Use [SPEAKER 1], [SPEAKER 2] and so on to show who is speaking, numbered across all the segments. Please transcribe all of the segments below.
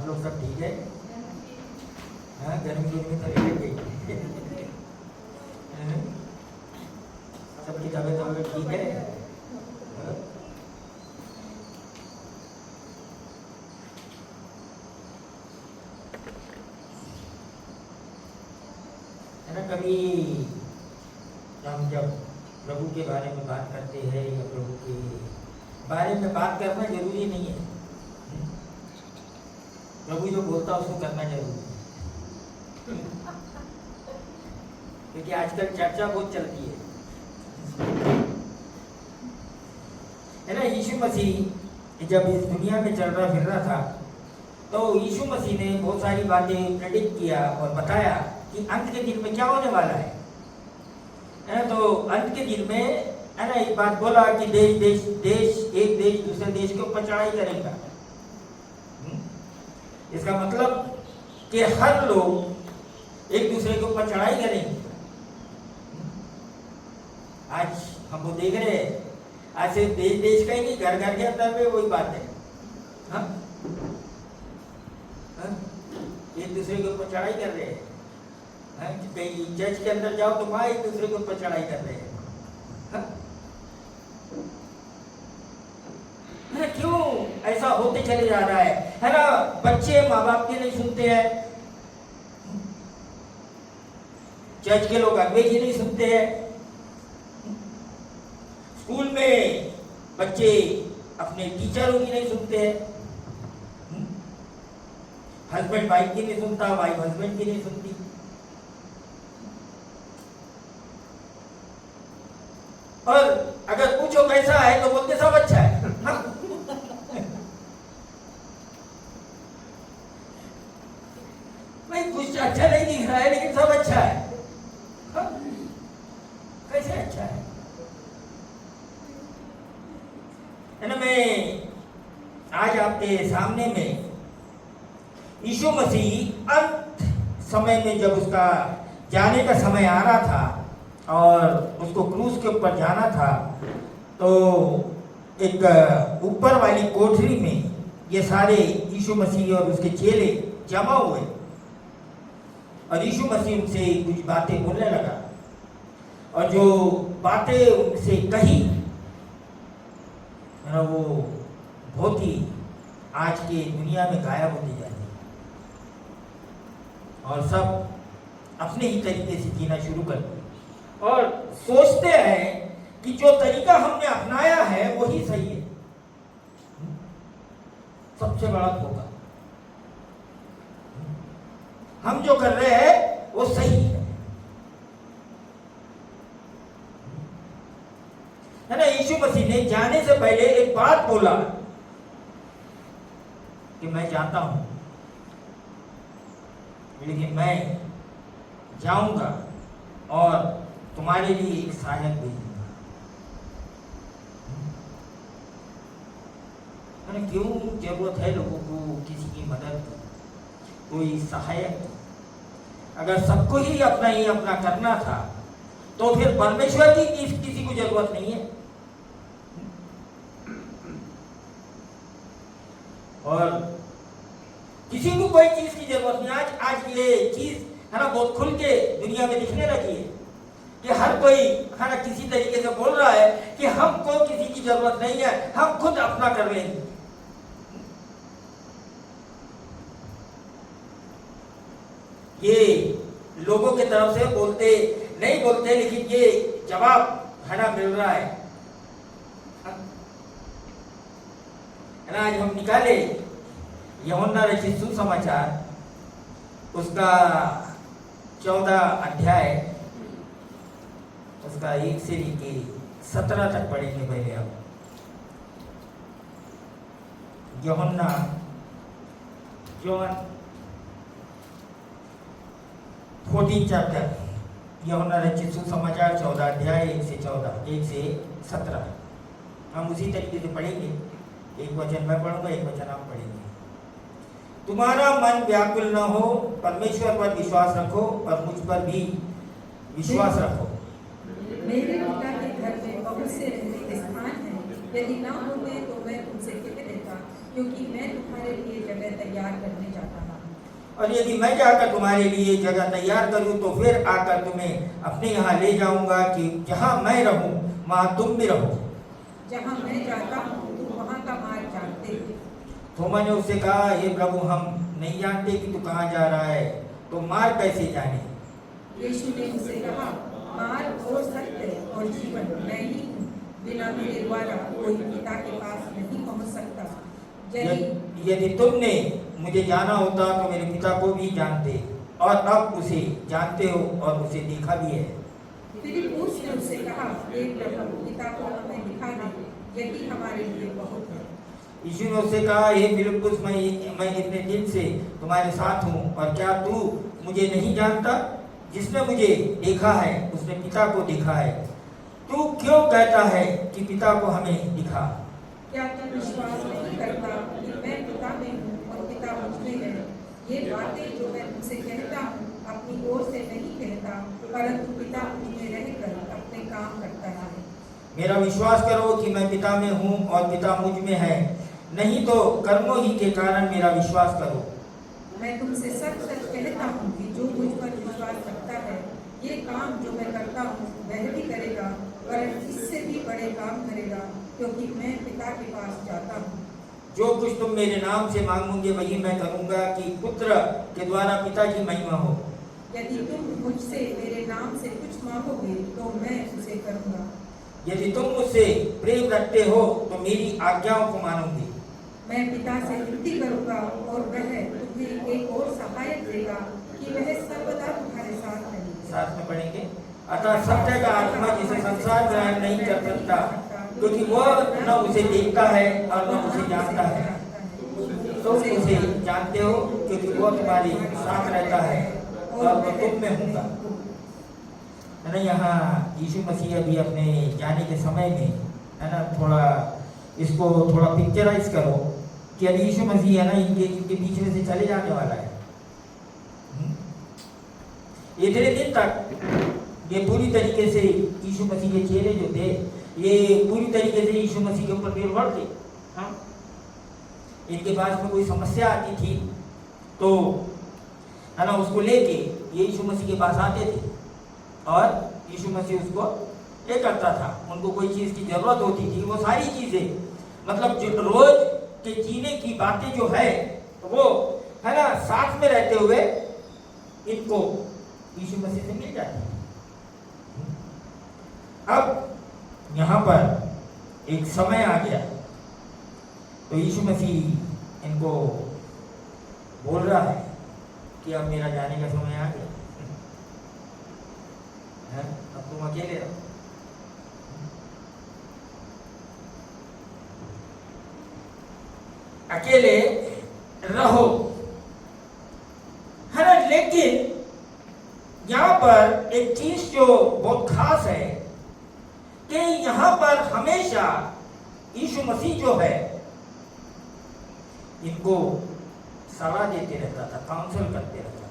[SPEAKER 1] लोग सब ठीक है? हाँ, गर्मी में तो रह गई। सबकी तबीयत ठीक है? है ना, कभी हम जब प्रभु के बारे में बात करते हैं या प्रभु के बारे में बात करना जरूरी नहीं है, प्रभु जो बोलता है उसको करना जरूरी है। क्योंकि आजकल चर्चा बहुत चलती है ना। यीशु मसीह जब इस दुनिया में चल रहा फिर रहा था तो यीशु मसीह ने बहुत सारी बातें प्रेडिक्ट किया और बताया कि अंत के दिन में क्या होने वाला है ना। तो अंत के दिन में है ना एक बात बोला कि एक देश दूसरे देश के ऊपर चढ़ाई करेगा। इसका मतलब कि हर लोग एक दूसरे के ऊपर चढ़ाई करेंगे। आज हम वो देख रहे हैं, आज सिर्फ देश का ही नहीं, घर घर के अंदर में वही बात है। हाँ? हाँ? एक दूसरे के ऊपर चढ़ाई कर रहे हैं। हाँ? कहीं चर्च के अंदर जाओ तो वहां एक दूसरे के ऊपर चढ़ाई कर रहे हैं। हाँ? क्यों ऐसा होते चले जा रहा है ना। बच्चे माँ बाप के नहीं सुनते हैं, चर्च के लोग अगुवे की नहीं सुनते हैं, स्कूल में बच्चे अपने टीचरों की नहीं सुनते हैं, हस्बैंड वाइफ की नहीं सुनता, वाइफ हस्बैंड की नहीं सुनती। और अगर पूछो कैसा है तो बोलते सब अच्छा है। हाँ? भाई कुछ अच्छा नहीं दिख रहा है लेकिन सब अच्छा है। हाँ? कैसे अच्छा है ना। मैं आज आपके सामने में यीशु मसीह अंत समय में जब उसका जाने का समय आ रहा था और उसको क्रूस के ऊपर जाना था तो एक ऊपर वाली कोठरी में ये सारे यीशु मसीह और उसके चेले जमा हुए और यीशु मसीह उनसे कुछ बातें बोलने लगा और जो बातें उनसे कही है ना वो बहुत ही आज के दुनिया में गायब होती जा रही है और सब अपने ही तरीके से जीना शुरू कर दिए और सोचते हैं कि जो तरीका हमने अपनाया है वही सही है। सबसे बड़ा धोखा, हम जो कर रहे हैं वो सही है ना। यीशु मसीह ने जाने से पहले एक बात बोला कि मैं जाता हूं लेकिन मैं जाऊंगा और तुम्हारे लिए एक सहायक भेजूंगा। क्यों जरूरत है लोगों को किसी की मदद की, कोई सहायक की? अगर सबको ही अपना करना था तो फिर परमेश्वर की किसी को जरूरत नहीं है। और किसी को कोई चीज की जरूरत नहीं। आज ये चीज है ना बहुत खुल के दुनिया में दिखने लगी है कि हर कोई है ना किसी तरीके से बोल रहा है कि हमको किसी की जरूरत नहीं है, हम खुद अपना कर लेंगे। ये लोगों की तरफ से बोलते नहीं बोलते लेकिन ये जवाब है ना मिल रहा है ना। आज हम निकाले यूहन्ना रचित सुसमाचार उसका 14 अध्याय उसका 1 से लेके 17 तक पढ़ेंगे पहले आप। यूहन्ना 14 चैप्टर, यूहन्ना रचित सुसमाचार 14 अध्याय 1 से 17 हम उसी तरीके से पढ़ेंगे। एक वचन मैं पढ़ूंगा, एक वचन आप पढ़ेंगे। तुम्हारा मन व्याकुल न हो, परमेश्वर पर विश्वास रखो और मुझ पर भी विश्वास रखो।
[SPEAKER 2] मेरे पिता के घर में बहुत से रहने के स्थान हैं, यदि ना होते तो मैं तुमसे कह देता क्योंकि मैं तुम्हारे लिए जगह तैयार करने जाता हूँ।
[SPEAKER 1] और यदि मैं जाकर तुम्हारे लिए जगह तैयार करूं तो फिर आकर तुम्हें अपने यहाँ ले जाऊंगा कि जहाँ मैं रहूं वहाँ तुम भी रहो।
[SPEAKER 2] जहाँ मैं जाता हूँ तुम वहाँ का मार्ग जानते हो।
[SPEAKER 1] थोमा ने उससे कहा, हे प्रभु, हम नहीं जानते कि तू कहाँ जा रहा है, तो मार्ग कैसे जाने?
[SPEAKER 2] यीशु ने उनसे कहा, मार्ग और सत्य और जीवन मैं ही हूँ। बिना मेरे द्वारा कोई पिता के पास नहीं पहुँच सकता।
[SPEAKER 1] यदि तुमने मुझे जाना होता तो मेरे पिता को भी जानते, और अब उसे जानते हो और उसे देखा भी है।
[SPEAKER 2] फिलिप्पुस ने उससे कहा, हे प्रभु, पिता को हमें दिखा दे, यही हमारे लिए बहुत है।
[SPEAKER 1] यीशु ने उससे कहा, हे फिलिप्पुस, मैं इतने दिन से तुम्हारे साथ हूँ और क्या तू मुझे नहीं जानता? जिसने मुझे देखा है उसने पिता को देखा है। तू क्यों कहता है कि पिता को हमें दिखा?
[SPEAKER 2] क्या तू विश्वास नहीं करता कि मैं पिता में हूँ और पिता मुझ में है? ये बातें जो मैं तुमसे कहता हूँ अपनी ओर से नहीं कहता, परंतु पिता मुझ में रहकर अपने काम करता है।
[SPEAKER 1] मेरा विश्वास करो कि मैं पिता में हूँ और पिता मुझ में है, नहीं तो कर्मों ही के कारण मेरा विश्वास करो।
[SPEAKER 2] मैं तुमसे सच सच कहता हूँ कि जो मुझ पर विश्वास रखता है, ये काम जो मैं करता हूँ वह भी करेगा, परंतु इससे भी बड़े काम करेगा, क्योंकि मैं पिता के पास जाता हूँ।
[SPEAKER 1] जो कुछ तुम मेरे नाम से मांगोगे वही मैं करूँगा, कि पुत्र के द्वारा पिता की महिमा हो।
[SPEAKER 2] यदि तुम मुझसे मेरे नाम से कुछ मांगोगे तो मैं उसे करूँगा।
[SPEAKER 1] यदि तुम मुझसे प्रेम रखते हो तो मेरी आज्ञाओं को मानोगे।
[SPEAKER 2] मैं पिता से विनती करूँगा और वह तुम्हें एक और सहायक देगा कि वह सर्वदा तुम्हारे साथ रहेगा।
[SPEAKER 1] साथ में पढ़ेंगे। अतः सत्य का आत्मा जिसे संसार ग्रहण नहीं कर सकता, क्योंकि वह न उसे देखता है और न उसे जानता है, तुम उसे जानते हो क्योंकि वह तुम्हारे साथ रहता है और वह तुम में होगा। है ना, यहाँ यीशु मसीह अभी अपने जाने के समय में, है ना, थोड़ा इसको थोड़ा पिक्चराइज करो कि अभी यीशु मसीह, है ना, इनके बीच में से चले जाने वाला है। इतने दिन तक ये पूरी तरीके से यीशु मसीह के चेले जो थे, ये पूरी तरीके से यीशु मसीह के ऊपर निर्भर थे। हाँ, इनके पास में कोई समस्या आती थी तो, है ना, उसको लेके ये यीशु मसीह के पास आते थे और यीशु मसीह उसको ये करता था। उनको कोई चीज़ की जरूरत होती थी, वो सारी चीज़ें, मतलब जो रोज के जीने की बातें जो है वो, है ना, साथ में रहते हुए इनको यीशु मसीह से मिल जाती है। अब यहाँ पर एक समय आ गया तो यीशु मसीह इनको बोल रहा है कि अब मेरा जाने का समय आ गया है, अब तुम अकेले रहो। अकेले रहो, है ना। लेकिन यहाँ पर एक चीज जो बहुत खास है कि यहाँ पर हमेशा यीशु मसीह जो है इनको सलाह देते रहता था, काउंसिल करते रहता था।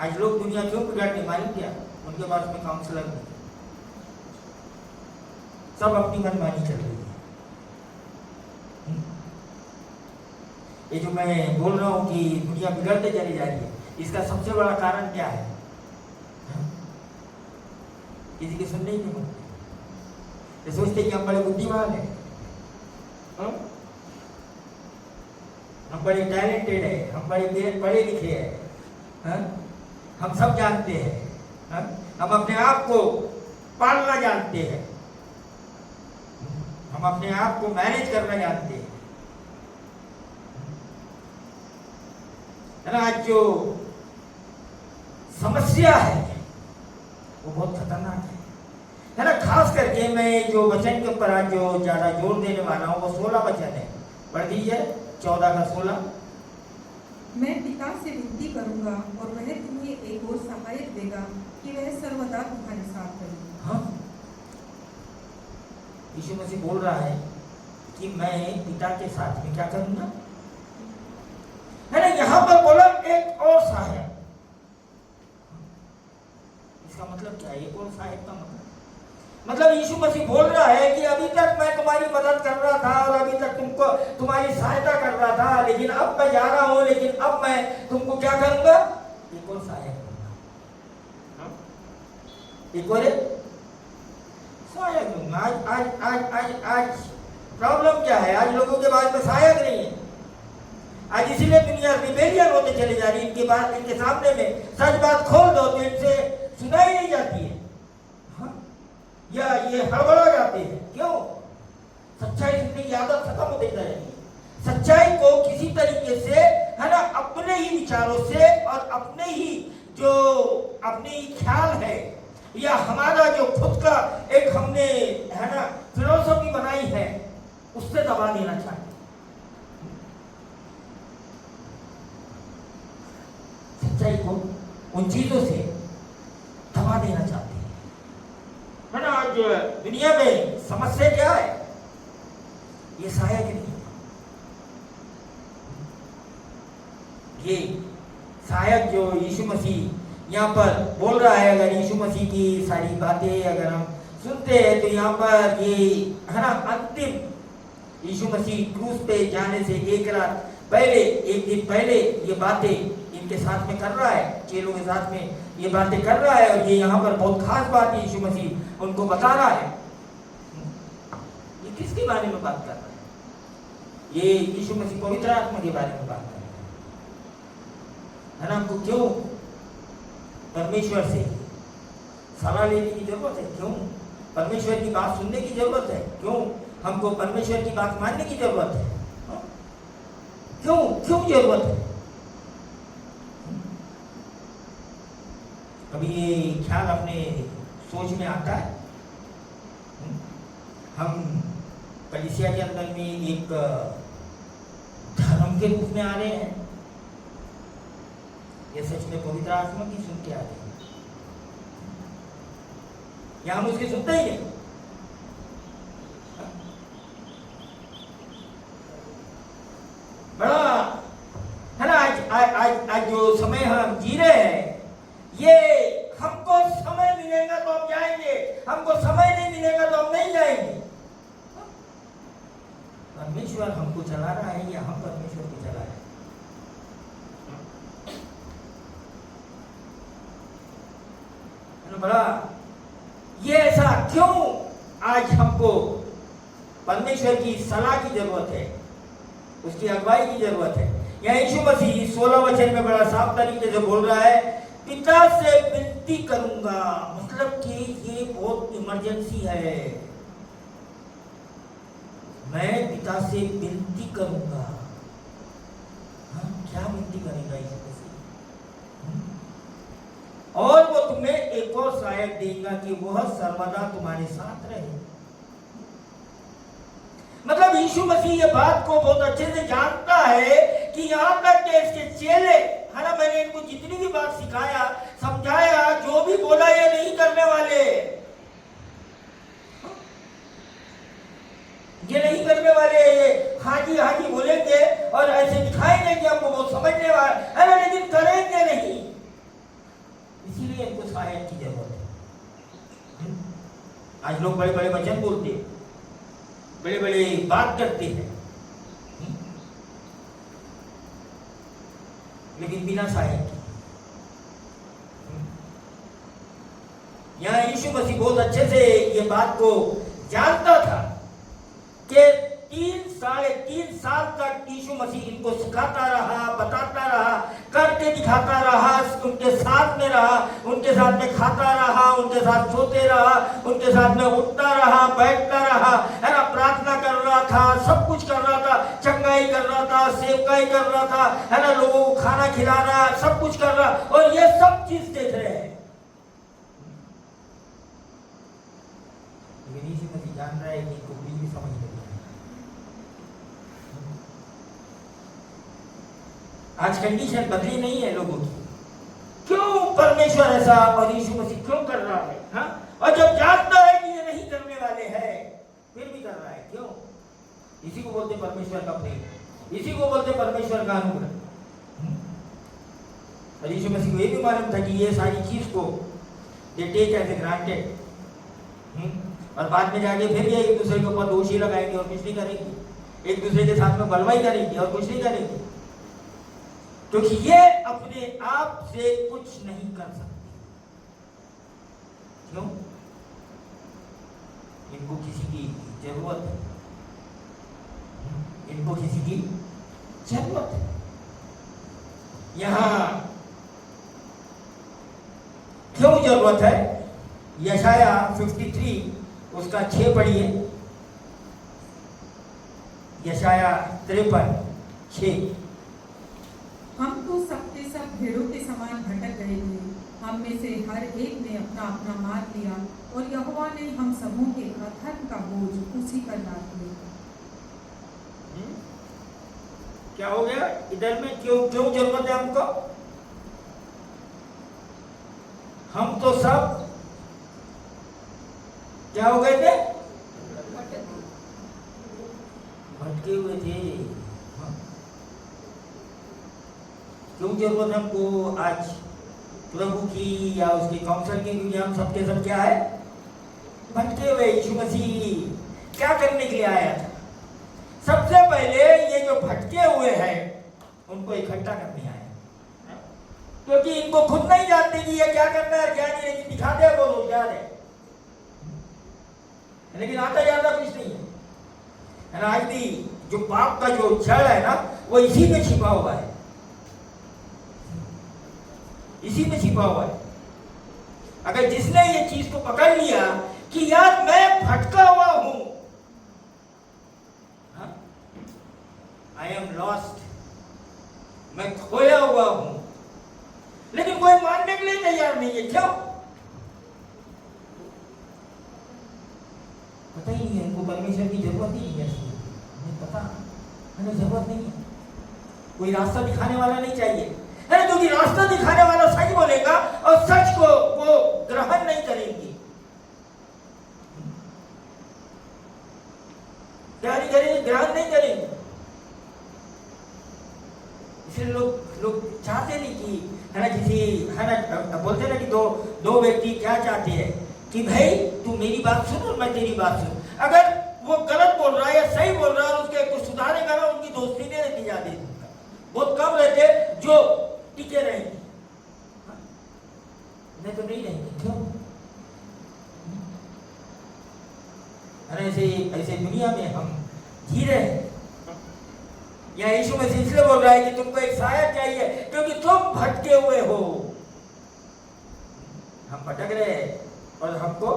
[SPEAKER 1] आज लोग दुनिया क्यों बिगाड़ने, मालूम क्या? उनके पास में काउंसलर नहीं, सब अपनी मनमानी चल रही है। ये जो मैं बोल रहा हूँ कि दुनिया बिगड़ते चली जा रही है, इसका सबसे बड़ा कारण क्या है? किसी की सुनने ही नहीं होती। ये सोचते कि हम बड़े बुद्धिमान हैं, हम बड़े टैलेंटेड है, हम बड़े पढ़े लिखे हैं, हम सब जानते हैं, हम अपने आप को पालना जानते हैं, हम अपने आप को मैनेज करना जानते हैं। है ना, आज जो समस्या है वो बहुत खतरनाक है ना। खास करके मैं जो वचन के ऊपर आज जो ज्यादा जोर देने वाला हूँ वो 16 वचन है, पढ़ दीजिए 14 का 16।
[SPEAKER 2] मैं पिता से विनती करूंगा और वह तुम्हें एक और सहायक देगा कि वह सर्वदा तुम्हारे साथ रहेगा।
[SPEAKER 1] हाँ, यीशु मसीह बोल रहा है कि मैं पिता के साथ में क्या करूंगा, है ना। यहाँ पर बोला एक और सहायक, इसका मतलब क्या है? एक और सहायक का मतलब मतलब यीशु मसीह बोल रहा है कि अभी तक मैं तुम्हारी मदद कर रहा था और अभी तक तुमको तुम्हारी सहायता कर रहा था, लेकिन अब मैं जा रहा हूं, लेकिन अब मैं तुमको क्या करूंगा? एक और सहायक दूंगा, एक और सहायक दूंगा। आज आज आज आज आज प्रॉब्लम क्या है? आज लोगों के पास में सहायक नहीं है। आज इसीलिए दुनिया रिबेलियन होते चले जा रही है। इनके बात, इनके सामने में सच बात खोल दो तो इनसे सुनाई नहीं जाती है, या ये हड़बड़ा जाते हैं। क्यों? सच्चाई सुनने की आदत खत्म होती जा रही है। सच्चाई को किसी तरीके से, है ना, अपने ही विचारों से और अपने ही जो अपने ही ख्याल है, या हमारा जो खुद का एक हमने, है ना, फिलोसफी बनाई है, उससे दबा देना चाहते हैं। सच्चाई को उन चीजों से दबा देना चाहते हैं, है ना। आज दुनिया में समस्या क्या है? ये सहायक नहीं, ये सहायक जो यीशु मसीह यहाँ पर बोल रहा है, अगर यीशु मसीह की सारी बातें अगर हम सुनते हैं तो यहाँ पर ये, है ना, अंतिम यीशु मसीह क्रूस पे जाने से एक रात पहले, एक दिन पहले ये बातें इनके साथ में कर रहा है, चेलों के साथ में ये बातें कर रहा है। और ये यहाँ पर बहुत खास बात यीशु मसीह उनको बता रहा है। ये किसके बारे में बात कर रहा है? ये यीशु मसीह पवित्र आत्मा के बारे में बात कर रहा है ना। हमको क्यों परमेश्वर से सलाह लेने की जरूरत है? क्यों परमेश्वर की बात सुनने की जरूरत है? क्यों हमको परमेश्वर की बात मानने की जरूरत है? क्यों क्यों जरूरत है? कभी ये ख्याल अपने सोच में आता है? हम कलीसिया के अंदर में एक धर्म के रूप में आ रहे हैं, ये सच में पवित्र आत्मा की सुन के आ रहे हैं, या हम उसकी सुनते ही नहीं? बड़ा, है ना, आज जो समय हम जी रहे हैं, ये हमको समय मिलेगा तो हम जाएंगे, हमको समय नहीं मिलेगा तो हम नहीं जाएंगे। परमेश्वर हमको चला रहा है या हम परमेश्वर को चला रहे हैं? बड़ा, ये ऐसा क्यों आज हमको परमेश्वर की सलाह की जरूरत है, उसकी अगुवाई की जरूरत है? यहाँ यीशु मसीह 16 वचन में बड़ा साफ तरीके से बोल रहा है, पिता से विनती करूंगा। मतलब कि ये बहुत इमरजेंसी है, मैं पिता से विनती करूंगा। हाँ, क्या विनती करेगा यीशु मसीह? और वो तुम्हें एक और सहायक देगा कि वह सर्वदा तुम्हारे साथ रहे। मतलब यीशु मसीह ये बात को बहुत अच्छे से जानता है कि यहाँ तक के इसके चेले, है ना, मैंने इनको जितनी भी बात सिखाया, समझाया, जो भी बोला, ये नहीं करने वाले, ये नहीं करने वाले, ये हाजी हाजी बोलेंगे और ऐसे दिखाएंगे कि हमको बहुत समझने वाले, है ना, लेकिन करेंगे नहीं। इसीलिए इनको सहायक की जरूरत है। आज लोग बड़े बड़े वचन बोलते हैं, बड़े बड़े बात करते हैं, लेकिन बिना सहायक के। यहाँ यीशु मसीह बहुत अच्छे से ये बात को जानता था कि 3-3.5 साल तक यीशु मसीह इनको सिखाता रहा, बताता रहा, करके दिखाता रहा, उनके साथ में रहा, उनके साथ में खाता रहा, उनके साथ सोते रहा, उनके साथ में उठता रहा, बैठता रहा, है ना, प्रार्थना कर रहा था, सब कुछ कर रहा था, चंगाई कर रहा था, सेवकाई कर रहा था, है ना, लोगों को खाना खिला रहा, सब कुछ कर रहा, और ये सब चीज देख रहे हैं। लेकिन यीशु मसीह जान रहा है कि इनको कुछ भी समझ नहीं। आज कंडीशन बदली नहीं है लोगों की। क्यों परमेश्वर ऐसा और यीशु मसीह क्यों कर रहा है? हाँ? और जब जानता है कि ये नहीं करने वाले हैं, फिर भी कर रहा है। क्यों? इसी को बोलते परमेश्वर का प्रेम, इसी को बोलते परमेश्वर का अनुग्रह। और यीशु मसीह को ये भी मालूम था कि ये सारी चीज को they take as a granted. और बाद में जाके फिर ये एक दूसरे के ऊपर दोषी लगाएंगे और कुछ नहीं करेंगे, एक दूसरे के साथ में बलवाई करेंगे और कुछ नहीं करेंगे, क्योंकि ये अपने आप से कुछ नहीं कर सकते। क्यों? इनको किसी की जरूरत है, इनको किसी की जरूरत है। यहां क्यों जरूरत है? यशाया 53 उसका 6 पढ़िए। यशाया 53:6।
[SPEAKER 2] हम तो सबके सब भेड़ों के समान भटक गए थे, हम में से हर एक ने अपना अपना मार्ग लिया, और यहोवा ने हम सबों के अधर्म का बोझ उसी पर लाद दिया।
[SPEAKER 1] क्या हो गया इधर में? क्यों क्यों जरूरत है हमको? हम तो सब क्या हो गए थे? भटके हुए थे। हाँ। क्यों जरूरत है हमको आज प्रभु की या उसकी काउंसिल की? क्योंकि हम सबके सब क्या है? भटके हुए। यीशु मसीह क्या करने के लिए आया था? सबसे पहले ये जो भटके हुए हैं उनको इकट्ठा करने आया, क्योंकि इनको खुद नहीं जानते कि ये क्या करना है क्या नहीं, लेकिन दिखाते हैं वो लोग जा रहे, लेकिन आता जाता कुछ नहीं है। आज भी जो पाप का जो जड़ है ना, वो इसी में छिपा हुआ है, इसी में छिपा हुआ है। अगर जिसने ये चीज को पकड़ लिया कि यार मैं भटका हुआ हूं, आई एम लॉस्ट, मैं खोया हुआ हूं, लेकिन कोई मानने के लिए तैयार नहीं है। क्यों? पता ही नहीं है इनको, परमेश्वर की जरूरत ही नहीं है। हमें पता, हमें जरूरत नहीं है, कोई रास्ता दिखाने वाला नहीं चाहिए, है, क्योंकि रास्ता दिखाने वाला सच बोलेगा और सच को वो ग्रहण नहीं करेंगे। क्या नहीं करेंगे? ग्रहण नहीं करेंगे। इसलिए लोग चाहते नहीं कि, है ना, किसी, है ना, बोलते ना कि दो व्यक्ति क्या चाहते हैं कि भाई तू मेरी बात सुन और मैं तेरी बात सुन। अगर वो गलत बोल रहा है या सही बोल रहा है और उसके कुछ सुधारेगा ना, उनकी दोस्ती नहीं रहती ज्यादा, बहुत कम रहते जो टिके रहेंगे, नहीं तो नहीं रहेंगे। क्यों? ऐसे दुनिया में हम जी रहे हैं। या यीशु मसीह इसलिए बोल रहा है कि तुमको एक सहायक चाहिए, क्योंकि तुम भटके हुए हो। हम भटक रहे हैं और हमको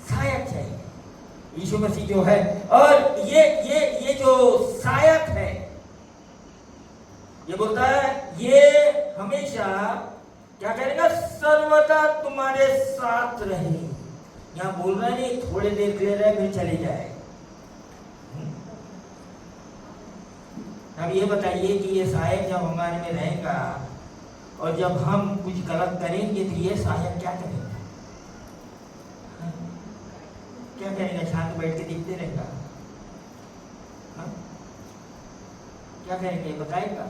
[SPEAKER 1] सहायक चाहिए। यीशु मसीह जो है, और ये जो सहायक है, ये बोलता है ये हमेशा क्या करेगा? सर्वदा तुम्हारे साथ रहे। यहां बोल रहा नहीं थोड़े देर के लिए रहे फिर चले जाए। अब ये बताइए कि ये सहायक जब हमारे में रहेगा और जब हम कुछ गलत करेंगे तो ये सहायक क्या करेगा? क्या करेगा? शांत बैठ के देखते रहेगा? क्या करेंगे? बताएगा?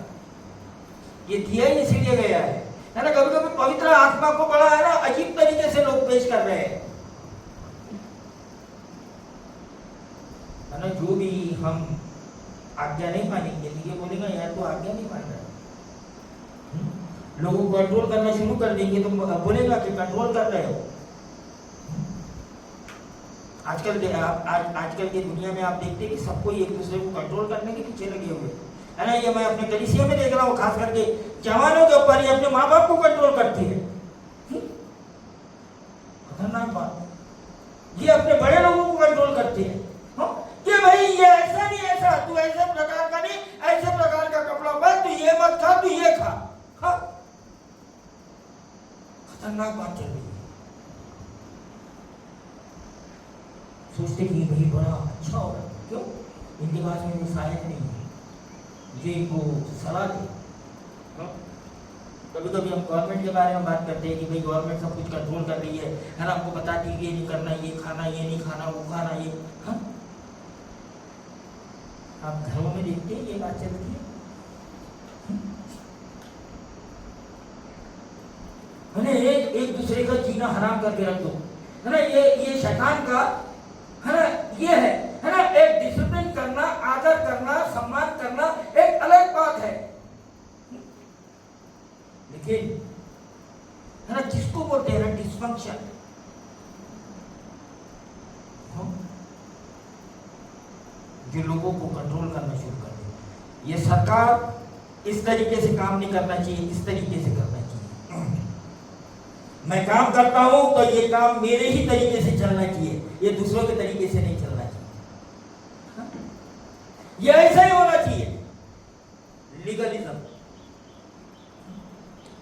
[SPEAKER 1] ये दिया ही इसीलिए गया है ना। कभी कभी पवित्र आत्मा को बड़ा, है ना, अजीब तरीके से लोग पेश कर रहे हैं, है ना। जो भी हम आज्ञा नहीं मानेंगे तो ये बोलेगा यार तो आज्ञा नहीं मान रहा। लोगों को कंट्रोल करना शुरू कर देंगे तो बोलेगा कि कंट्रोल कर रहे हो। आजकल की दुनिया में आप देखते हैं कि सबको एक दूसरे को कंट्रोल करने के पीछे लगे हुए, है ना। ये मैं अपने कलीसिया में देख रहा हूँ, खास करके जवानों के ऊपर ये अपने माँ बाप को कंट्रोल करती है। खतरनाक बात, ये अपने बड़े लोगों को कंट्रोल करती है कि भाई ये ऐसा नहीं, ऐसा तू ऐसे प्रकार का नहीं, ऐसे प्रकार का कपड़ा पहन, तू ये मत खा, तू ये खा। खतरनाक बात चल रही है। सोचते कि भाई बड़ा अच्छा होगा, क्यों? इनके पास में कोई सहायक नहीं है जो इनको सलाह दे। कभी कभी हम गवर्नमेंट के बारे में बात करते हैं कि भाई गवर्नमेंट सब कुछ कंट्रोल कर रही है ना, आपको बताती है ये नहीं करना, ये खाना, ये नहीं खाना, वो खाना, ये। हाँ, आप घरों में देखते हैं ये बात चलती है। एक दूसरे का जीना हराम करके रख दो, है ना। ये शैतान का ये है ना, एक डिसिप्लिन करना, आदर करना, सम्मान करना एक अलग बात है, लेकिन है ना किसको बोलते हैं ना डिस्फंक्शन। जो लोगों को कंट्रोल करना शुरू कर दे। ये सरकार इस तरीके से काम नहीं करना चाहिए, इस तरीके से करना चाहिए। मैं काम करता हूं तो ये काम मेरे ही तरीके से चलना चाहिए, ये दूसरों के तरीके से नहीं चलना चाहिए। ये ऐसा ही होना चाहिए। लीगलिज्म,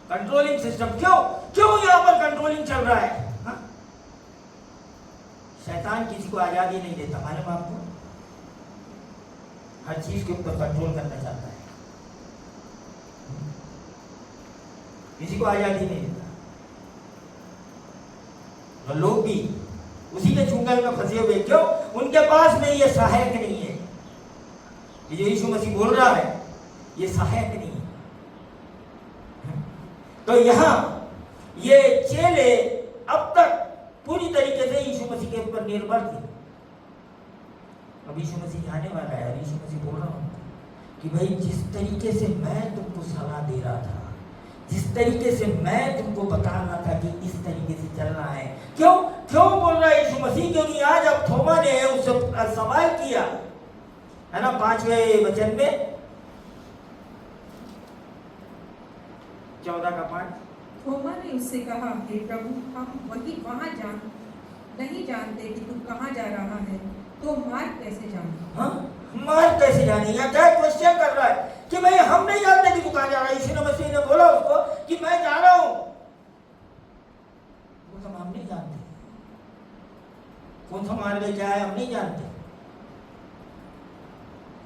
[SPEAKER 1] कंट्रोलिंग सिस्टम, क्यों यहां पर कंट्रोलिंग चल रहा है? शैतान किसी को आजादी नहीं देता, मालूम आपको? हर चीज के ऊपर कंट्रोल करना चाहता है, किसी को आजादी नहीं देता। तो लोग भी उसी के चुंगल में फंसे हुए, क्यों? उनके पास में ये सहायक नहीं है। ये जो यीशु मसीह बोल रहा है ये सहायक नहीं है। तो यहां ये चेले अब तक पूरी तरीके से यीशु मसीह के ऊपर निर्भर थे। अब यीशु मसीह आने वाला है और यीशु मसीह बोल रहा हूं कि भाई जिस तरीके से मैं तुमको सलाह दे रहा था, जिस तरीके से मैं तुमको बता रहा था कि इस तरीके से चलना है, क्यों बोल रहा है यीशु मसीह? क्योंकि आज अब थोमा ने उससे सवाल किया है ना 5वें वचन में 14 का 5।
[SPEAKER 2] थोमा ने उससे कहा, हे प्रभु, हम वहां नहीं जानते कि तू कहाँ जा रहा है, तो मार्ग कैसे जाने?
[SPEAKER 1] हाँ, मार्ग कैसे जाने? या क्या क्वेश्चन कर रहा है कि भाई हम नहीं जानते कि तू कहाँ जा रहा है। यीशु मसीह ने बोला उसको कि मैं जा रहा हूं, वो तो हम नहीं जानते, कौन सा मार्ग है, क्या है, हम नहीं जानते।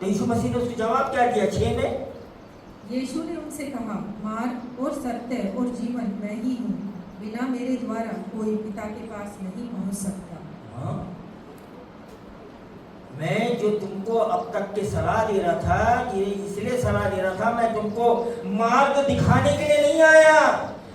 [SPEAKER 1] तो यीशु मसीह ने उसको जवाब क्या दिया 6 में?
[SPEAKER 2] यीशु ने उनसे कहा, मार्ग और सत्य और जीवन मैं ही हूँ, बिना मेरे द्वारा कोई पिता के पास नहीं पहुंच सकता।
[SPEAKER 1] हाँ? मैं जो तुमको अब तक के सलाह दे रहा था, ये इसलिए सलाह दे रहा था, मैं तुमको मार्ग दिखाने के लिए नहीं आया,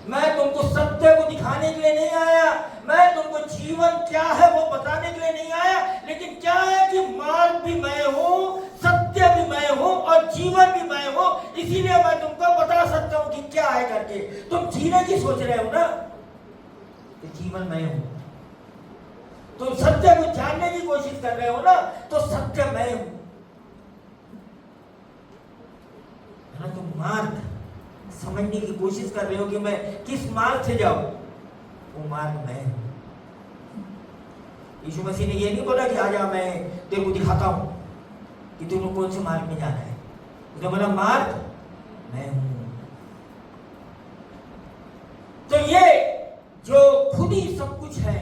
[SPEAKER 1] मैं तुमको सत्य को दिखाने के लिए नहीं आया, मैं तुमको जीवन क्या है वो बताने के लिए नहीं आया, लेकिन क्या है कि मार्ग भी मैं हूँ, सत्य भी मैं हूँ और जीवन भी मैं हूँ। इसीलिए मैं तुमको बता सकता हूँ कि क्या है करके। तुम जीने की सोच रहे हो ना, तो जीवन मैं हूँ। तुम सत्य को जानने की कोशिश कर रहे हो ना, तो सत्य मैं हूं। तुम मार्ग समझने की कोशिश कर रहे हो कि मैं किस मार्ग से जाऊं, वो मार्ग मैं हूं। यीशु मसीह ने ये नहीं बोला कि आजा मैं तेरे को दिखाता हूं कि तुमको कौन से मार्ग में जाना है। उसने बोला मार्ग मैं हूं। तो ये जो खुद ही सब कुछ है,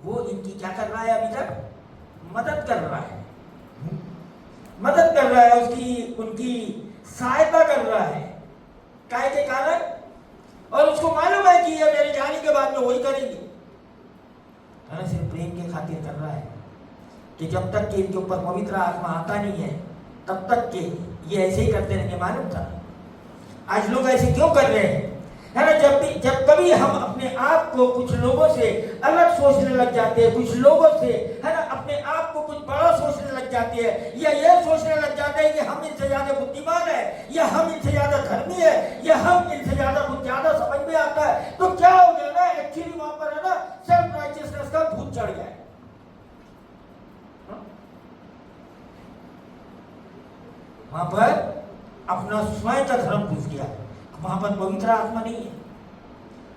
[SPEAKER 1] वो इनकी क्या कर रहा है? अभी तक मदद कर रहा है, मदद कर रहा है, उनकी सहायता कर रहा है। काय के कारण? और उसको मालूम है कि ये मेरे जाने के बाद में वही करेंगे, सिर्फ प्रेम के खातिर कर रहा है कि जब तक कि इनके ऊपर पवित्र आत्मा आता नहीं है तब तक के ये ऐसे ही करते रहेंगे। मालूम था आज लोग ऐसे क्यों कर रहे हैं, है ना? जब कभी हम अपने आप को कुछ लोगों से अलग सोचने लग जाते हैं, कुछ लोगों से है ना अपने आप को कुछ बड़ा सोचने लग जाते हैं, या ये सोचने लग जाते हैं कि हम इनसे ज्यादा बुद्धिमान है, या हम इनसे ज्यादा धर्मी है, या हम इनसे ज्यादा कुछ ज्यादा समझ में आता है, तो क्या हो गया ना, एक्चुअली वहां पर है ना सेल्फ राइचियसनेस का भूत चढ़ गया है। वहां पर अपना स्वयं का धर्म घुस गया, वहां पर पवित्र आत्मा नहीं है।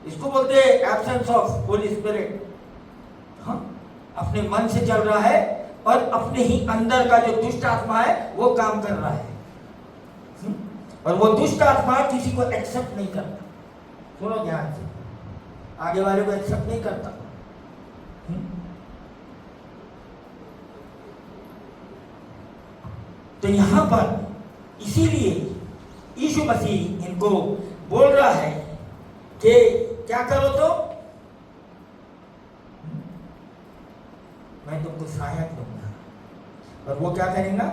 [SPEAKER 1] इसको बोलते हैं एब्सेंस ऑफ होली स्पिरिट। हाँ, अपने मन से चल रहा है और अपने ही अंदर का जो दुष्ट आत्मा है वो काम कर रहा है, और वो दुष्ट आत्मा किसी को एक्सेप्ट नहीं करता। सुनो ध्यान से, आगे वाले को एक्सेप्ट नहीं करता। तो यहां पर इसीलिए यीशु मसीह इनको बोल रहा है कि क्या करो, तो मैं तुमको सहायक दूंगा, और वो क्या करेगा?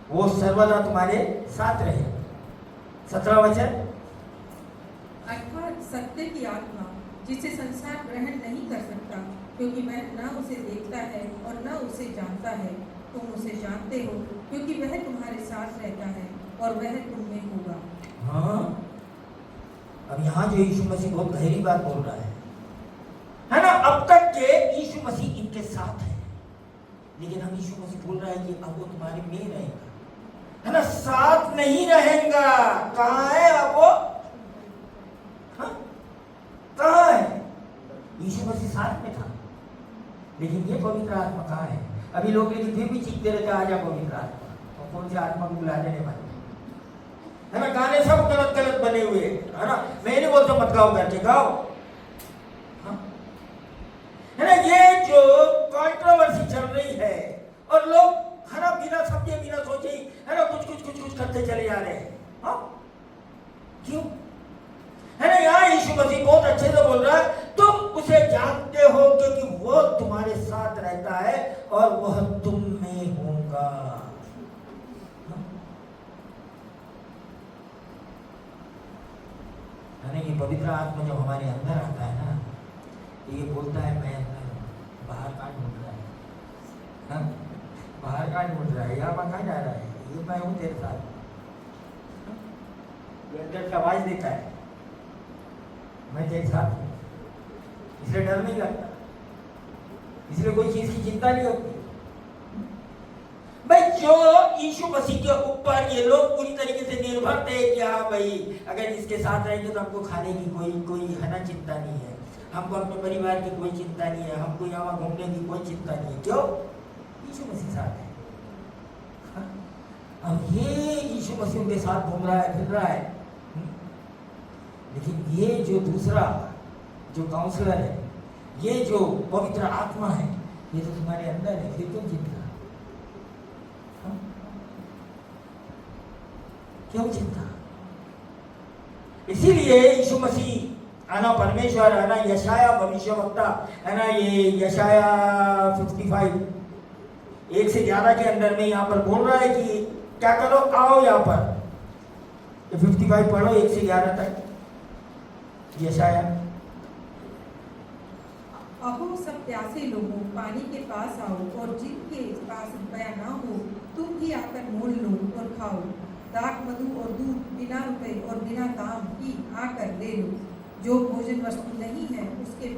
[SPEAKER 1] वो सर्वदा तुम्हारे साथ रहेगा। 17 वचन,
[SPEAKER 2] अर्थात सत्य की आत्मा जिसे संसार ग्रहण नहीं कर सकता, क्योंकि वह न उसे देखता है और न उसे जानता है। तुम उसे जानते हो क्योंकि वह तुम्हारे साथ रहता है और वह तुम में होगा।
[SPEAKER 1] हाँ, अब यहाँ जो यीशु मसीह बहुत गहरी बात बोल रहा है ना। अब तक के यीशु मसीह इनके साथ है, लेकिन हम यीशु मसीह बोल रहा है कि अब वो तुम्हारे में रहेगा, है ना, साथ नहीं रहेगा। कहाँ है अब वो? हाँ? कहाँ है? यीशु मसीह साथ में था, लेकिन ये पवित्र आत्मा कहाँ है? अभी लोग लेकिन फिर भी चीखते रहते आ जा पवित्र आत्मा, और कौन सी आत्मा को बुला देने वाले, है ना। गाने सब गलत गलत बने हुए, है ना। मैं नहीं बोलता मत गाओ, करके गाओ, हाँ? है ना। ये जो कंट्रोवर्सी चल रही है और लोग, है ना, बिना समझे बिना सोचे, है ना, कुछ करते चले जा रहे हैं, हाँ? क्यों? है ना। यहाँ यीशु मसीह बहुत अच्छे से बोल रहा है, तुम उसे जानते हो क्योंकि वो तुम्हारे साथ रहता है और वह तुम में होगा। है ना। ये पवित्र आत्मा जब हमारे अंदर आता है ना, ये बोलता है मैं अंदर हूँ, बाहर कहाँ ढूंढ रहा है, हाँ? बाहर कहाँ ढूंढ रहा है, यहाँ पर कहाँ जा रहा है, ये मैं हूँ तेरे साथ। ये अंदर की आवाज देता है, मैं तेरे साथ हूँ, इसलिए डर नहीं लगता, इसलिए कोई चीज की चिंता नहीं होती। भाई जो यीशु मसीह के ऊपर ये लोग पूरी तरीके से निर्भर थे कि हाँ भाई अगर इसके साथ रहेंगे तो हमको खाने की कोई है ना चिंता नहीं है, हमको अपने परिवार की कोई चिंता नहीं है, हमको यहाँ घूमने की कोई चिंता नहीं है। क्यों? यीशु मसीह साथ है। हाँ? अब ये यीशु मसीह उनके साथ घूम रहा है, फिर रहा है, लेकिन ये जो दूसरा जो काउंसलर है, ये जो पवित्र आत्मा है, ये तो तुम्हारे अंदर है, फिर क्यों चिंता? हाँ? क्यों चिंता? इसीलिए यीशु मसीह, है ना, परमेश्वर, है ना, यशाया भविष्यवक्ता, है ना, ये यशाया 55 1 से 11 के अंदर में यहाँ पर बोल रहा है कि क्या करो, आओ यहाँ पर। 55 पढ़ो 1 से 11 तक, यशाया।
[SPEAKER 2] अहो सब प्यासे लोगों, पानी के पास आओ, और जिनके पास रुपया ना हो तुम भी आकर मोल लो और खाओ। दाख मधु और दूध बिना रुपए और बिना दाम की आकर ले लो। जो भोजन वस्तु नहीं है उसके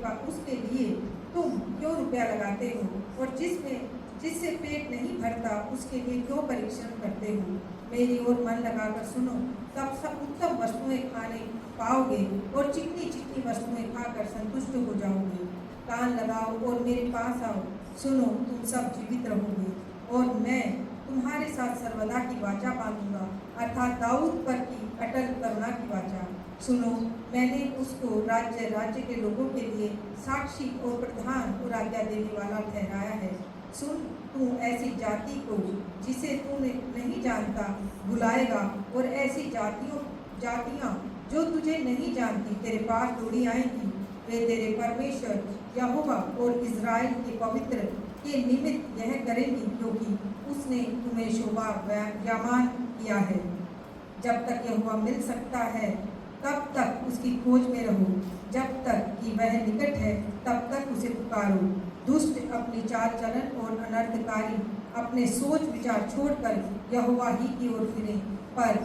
[SPEAKER 2] लिए तुम क्यों रुपया लगाते हो, और जिससे पेट नहीं भरता उसके लिए क्यों परिश्रम करते हो। मेरी ओर मन लगाकर सुनो, तब सब उत्तम वस्तुएं खाने पाओगे और चिकनी चिकनी वस्तुएं खाकर संतुष्ट हो जाओगे। कान लगाओ और मेरे पास आओ, सुनो, तुम सब जीवित रहोगे, और मैं तुम्हारे साथ सर्वदा की वाचा बांधूंगा, अर्थात दाऊद पर की अटल करुणा की वाचा। सुनो, मैंने उसको राज्य के लोगों के लिए साक्षी और प्रधान और आज्ञा देने वाला ठहराया है। सुन, तू ऐसी जाति को जिसे तू नहीं जानता बुलाएगा, और ऐसी जातियां जो तुझे नहीं जानती तेरे पास दौड़ी आएंगी। वे तेरे परमेश्वर यहोवा और इज़राइल के पवित्र के निमित्त यह करेंगी, क्योंकि उसने तुम्हें शोभा ज्ञापन किया है। जब तक यहोवा मिल सकता है तब तक उसकी खोज में रहो, जब तक कि वह निकट है तब तक उसे पुकारो। दुष्ट अपनी चाल चलन और अनर्थकारी अपने सोच विचार छोड़कर यहोवा ही की ओर फिरे, पर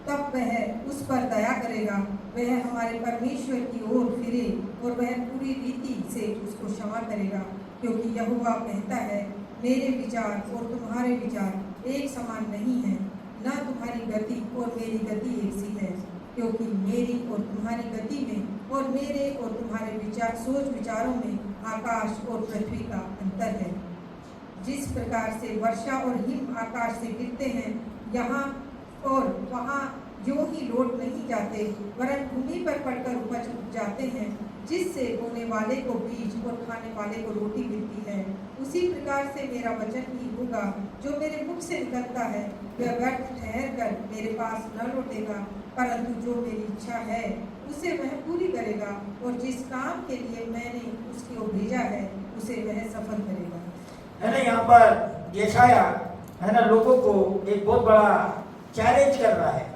[SPEAKER 2] तब वह उस पर दया करेगा। वह हमारे परमेश्वर की ओर फिरे और वह पूरी रीति से उसको क्षमा करेगा, क्योंकि यहोवा कहता है, मेरे विचार और तुम्हारे विचार एक समान नहीं है, न तुम्हारी गति और मेरी गति एक सी है। क्योंकि मेरी और तुम्हारी गति में और मेरे और तुम्हारे सोच विचारों में आकाश और पृथ्वी का अंतर है। जिस प्रकार से वर्षा और हिम आकाश से गिरते हैं यहाँ और वहाँ यूं ही लौट नहीं जाते, वरन भूमि पर पड़कर उपज जाते हैं, जिससे बोने वाले को बीज और खाने वाले को रोटी मिलती है, उसी प्रकार से मेरा वचन भी होगा जो मेरे मुख से निकलता है। वह व्यर्थ ठहर कर मेरे पास न लौटेगा, परंतु जो मेरी इच्छा है उसे वह पूरी करेगा, और जिस काम के लिए मैंने उसको भेजा है उसे वह सफल करेगा।
[SPEAKER 1] है ना। यहाँ पर यशाया, है ना, लोगों को एक बहुत बड़ा चैलेंज कर रहा है।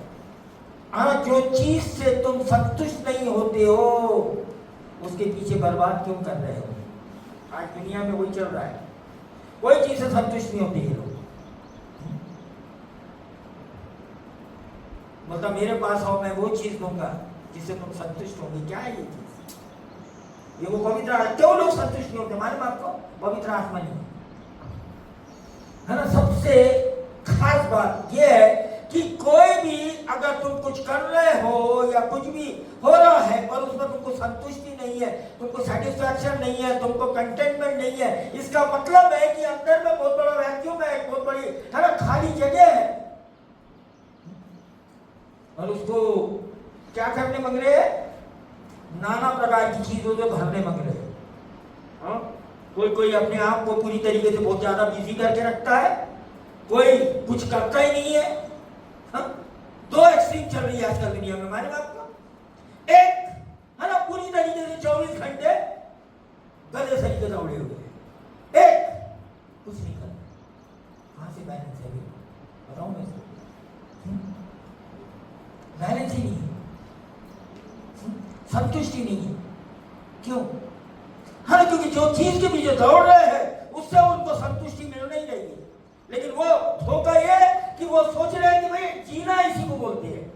[SPEAKER 1] हाँ, जो चीज से तुम संतुष्ट नहीं होते हो उसके पीछे बर्बाद क्यों कर रहे हो? आज दुनिया में वही चल रहा है, कोई चीज से संतुष्ट नहीं होते ये लोग। मतलब मेरे पास आओ, मैं वो चीज दूंगा जिससे तुम संतुष्ट होंगे। क्या है ये चीज? ये वो पवित्र आत्मा। क्यों लोग संतुष्ट नहीं होते? मालूम आपको? पवित्र आत्मा नहीं है ना। सबसे खास बात यह है कि कोई भी अगर तुम कुछ कर रहे हो या कुछ भी हो रहा है और उसमें तुमको संतुष्टि नहीं है, तुमको सेटिस्फैक्शन नहीं है, तुमको कंटेनमेंट नहीं है, इसका मतलब है कि अंदर में बहुत बड़ा वैक्यूम है, एक बहुत बड़ी है ना खाली जगह है। और उसको क्या करने मांग रहे हैं? नाना प्रकार की चीजों से भरने मांग रहे हैं। हाँ? कोई अपने आप को पूरी तरीके से बहुत ज्यादा बिजी करके रखता है, कोई कुछ करता ही नहीं है। हाँ? दो एक्सट्रीम चल रही है आजकल दुनिया में। मालूम आपको? एक है ना पूरी तरीके से 24 घंटे गधे सरीके दौड़े हुए, एक कुछ नहीं कर। कहां से बैलेंस है? बताऊं मैं? बैलेंस ही नहीं है, संतुष्टि नहीं है। क्यों? हाँ, क्योंकि जो चीज के पीछे दौड़ रहे हैं उससे उनको संतुष्टि मिल नहीं रही है। लेकिन वो धोखा ये कि वो सोच रहे हैं कि भाई जीना इसी को बोलते हैं।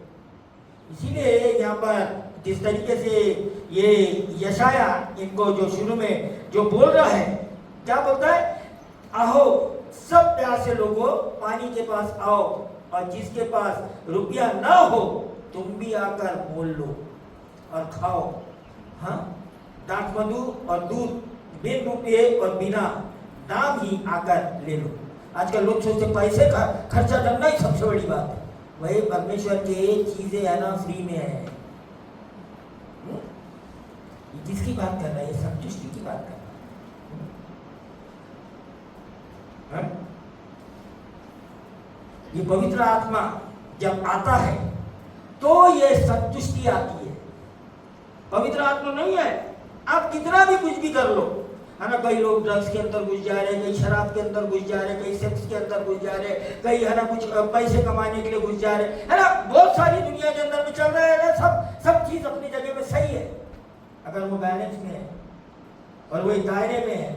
[SPEAKER 1] इसीलिए यहाँ पर जिस तरीके से ये यशाया इनको जो शुरू में जो बोल रहा है, क्या बोलता है? आओ सब प्यासे लोगों, पानी के पास आओ, और जिसके पास रुपया ना हो तुम भी आकर मोल लो और खाओ। हाँ, दाख मधु और दूध बिन रुपये और बिना दाम ही आकर ले लो। आजकल लोग सोचते पैसे का खर्चा करना ही सबसे बड़ी बात है। वही परमेश्वर के चीजें है ना फ्री में है। किसकी बात कर रहा है? संतुष्टि की बात कर रहा है। ये पवित्र आत्मा जब आता है तो ये संतुष्टि आती है। पवित्र आत्मा नहीं है, आप कितना भी कुछ भी कर लो, है ना। कई लोग ड्रग्स के अंदर घुस जा रहे हैं, कई शराब के अंदर घुस जा रहे हैं, कई सेक्स के अंदर घुस जा रहे हैं, कई है ना कुछ पैसे कमाने के लिए घुस जा रहे हैं, है ना। बहुत सारी दुनिया के अंदर में चल रहा है ना। सब चीज अपनी जगह में सही है अगर वो बैलेंस में है और वो दायरे में है।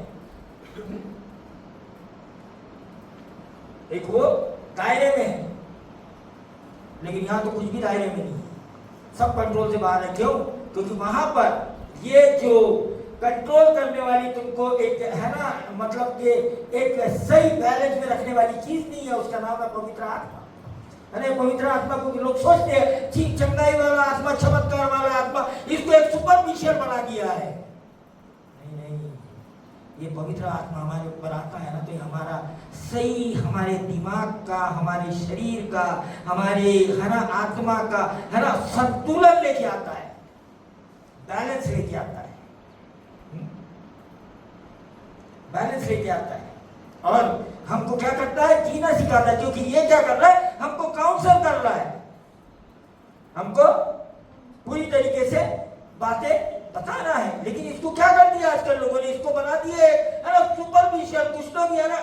[SPEAKER 1] एक वो दायरे में है, लेकिन यहाँ तो कुछ भी दायरे में नहीं है, सब कंट्रोल से बाहर है। क्यों? क्योंकि वहां पर ये जो कंट्रोल करने वाली तुमको एक है ना, मतलब कि एक सही बैलेंस में रखने वाली चीज नहीं है, उसका नाम है पवित्र आत्मा। अरे पवित्र आत्मा को लोग सोचते हैं ठीक चंगाई वाला आत्मा, चमत्कार वाला आत्मा, इसको एक सुपरफिशियल बना दिया है। नहीं, ये पवित्र आत्मा हमारे ऊपर आता है ना तो ये हमारा सही, हमारे दिमाग का, हमारे शरीर का, हमारे है ना आत्मा का है ना संतुलन लेके आता है, बैलेंस लेके आता है, बैलेंस लेके आता है। और हमको क्या करता है? जीना सिखाता है। क्योंकि ये क्या कर रहा है? हमको काउंसल कर रहा है, हमको पूरी तरीके से बातें बताना है। लेकिन इसको क्या कर दिया आजकल लोगों ने? इसको बना दिए है ना सुपरफिशियल। कुछ लोग है ना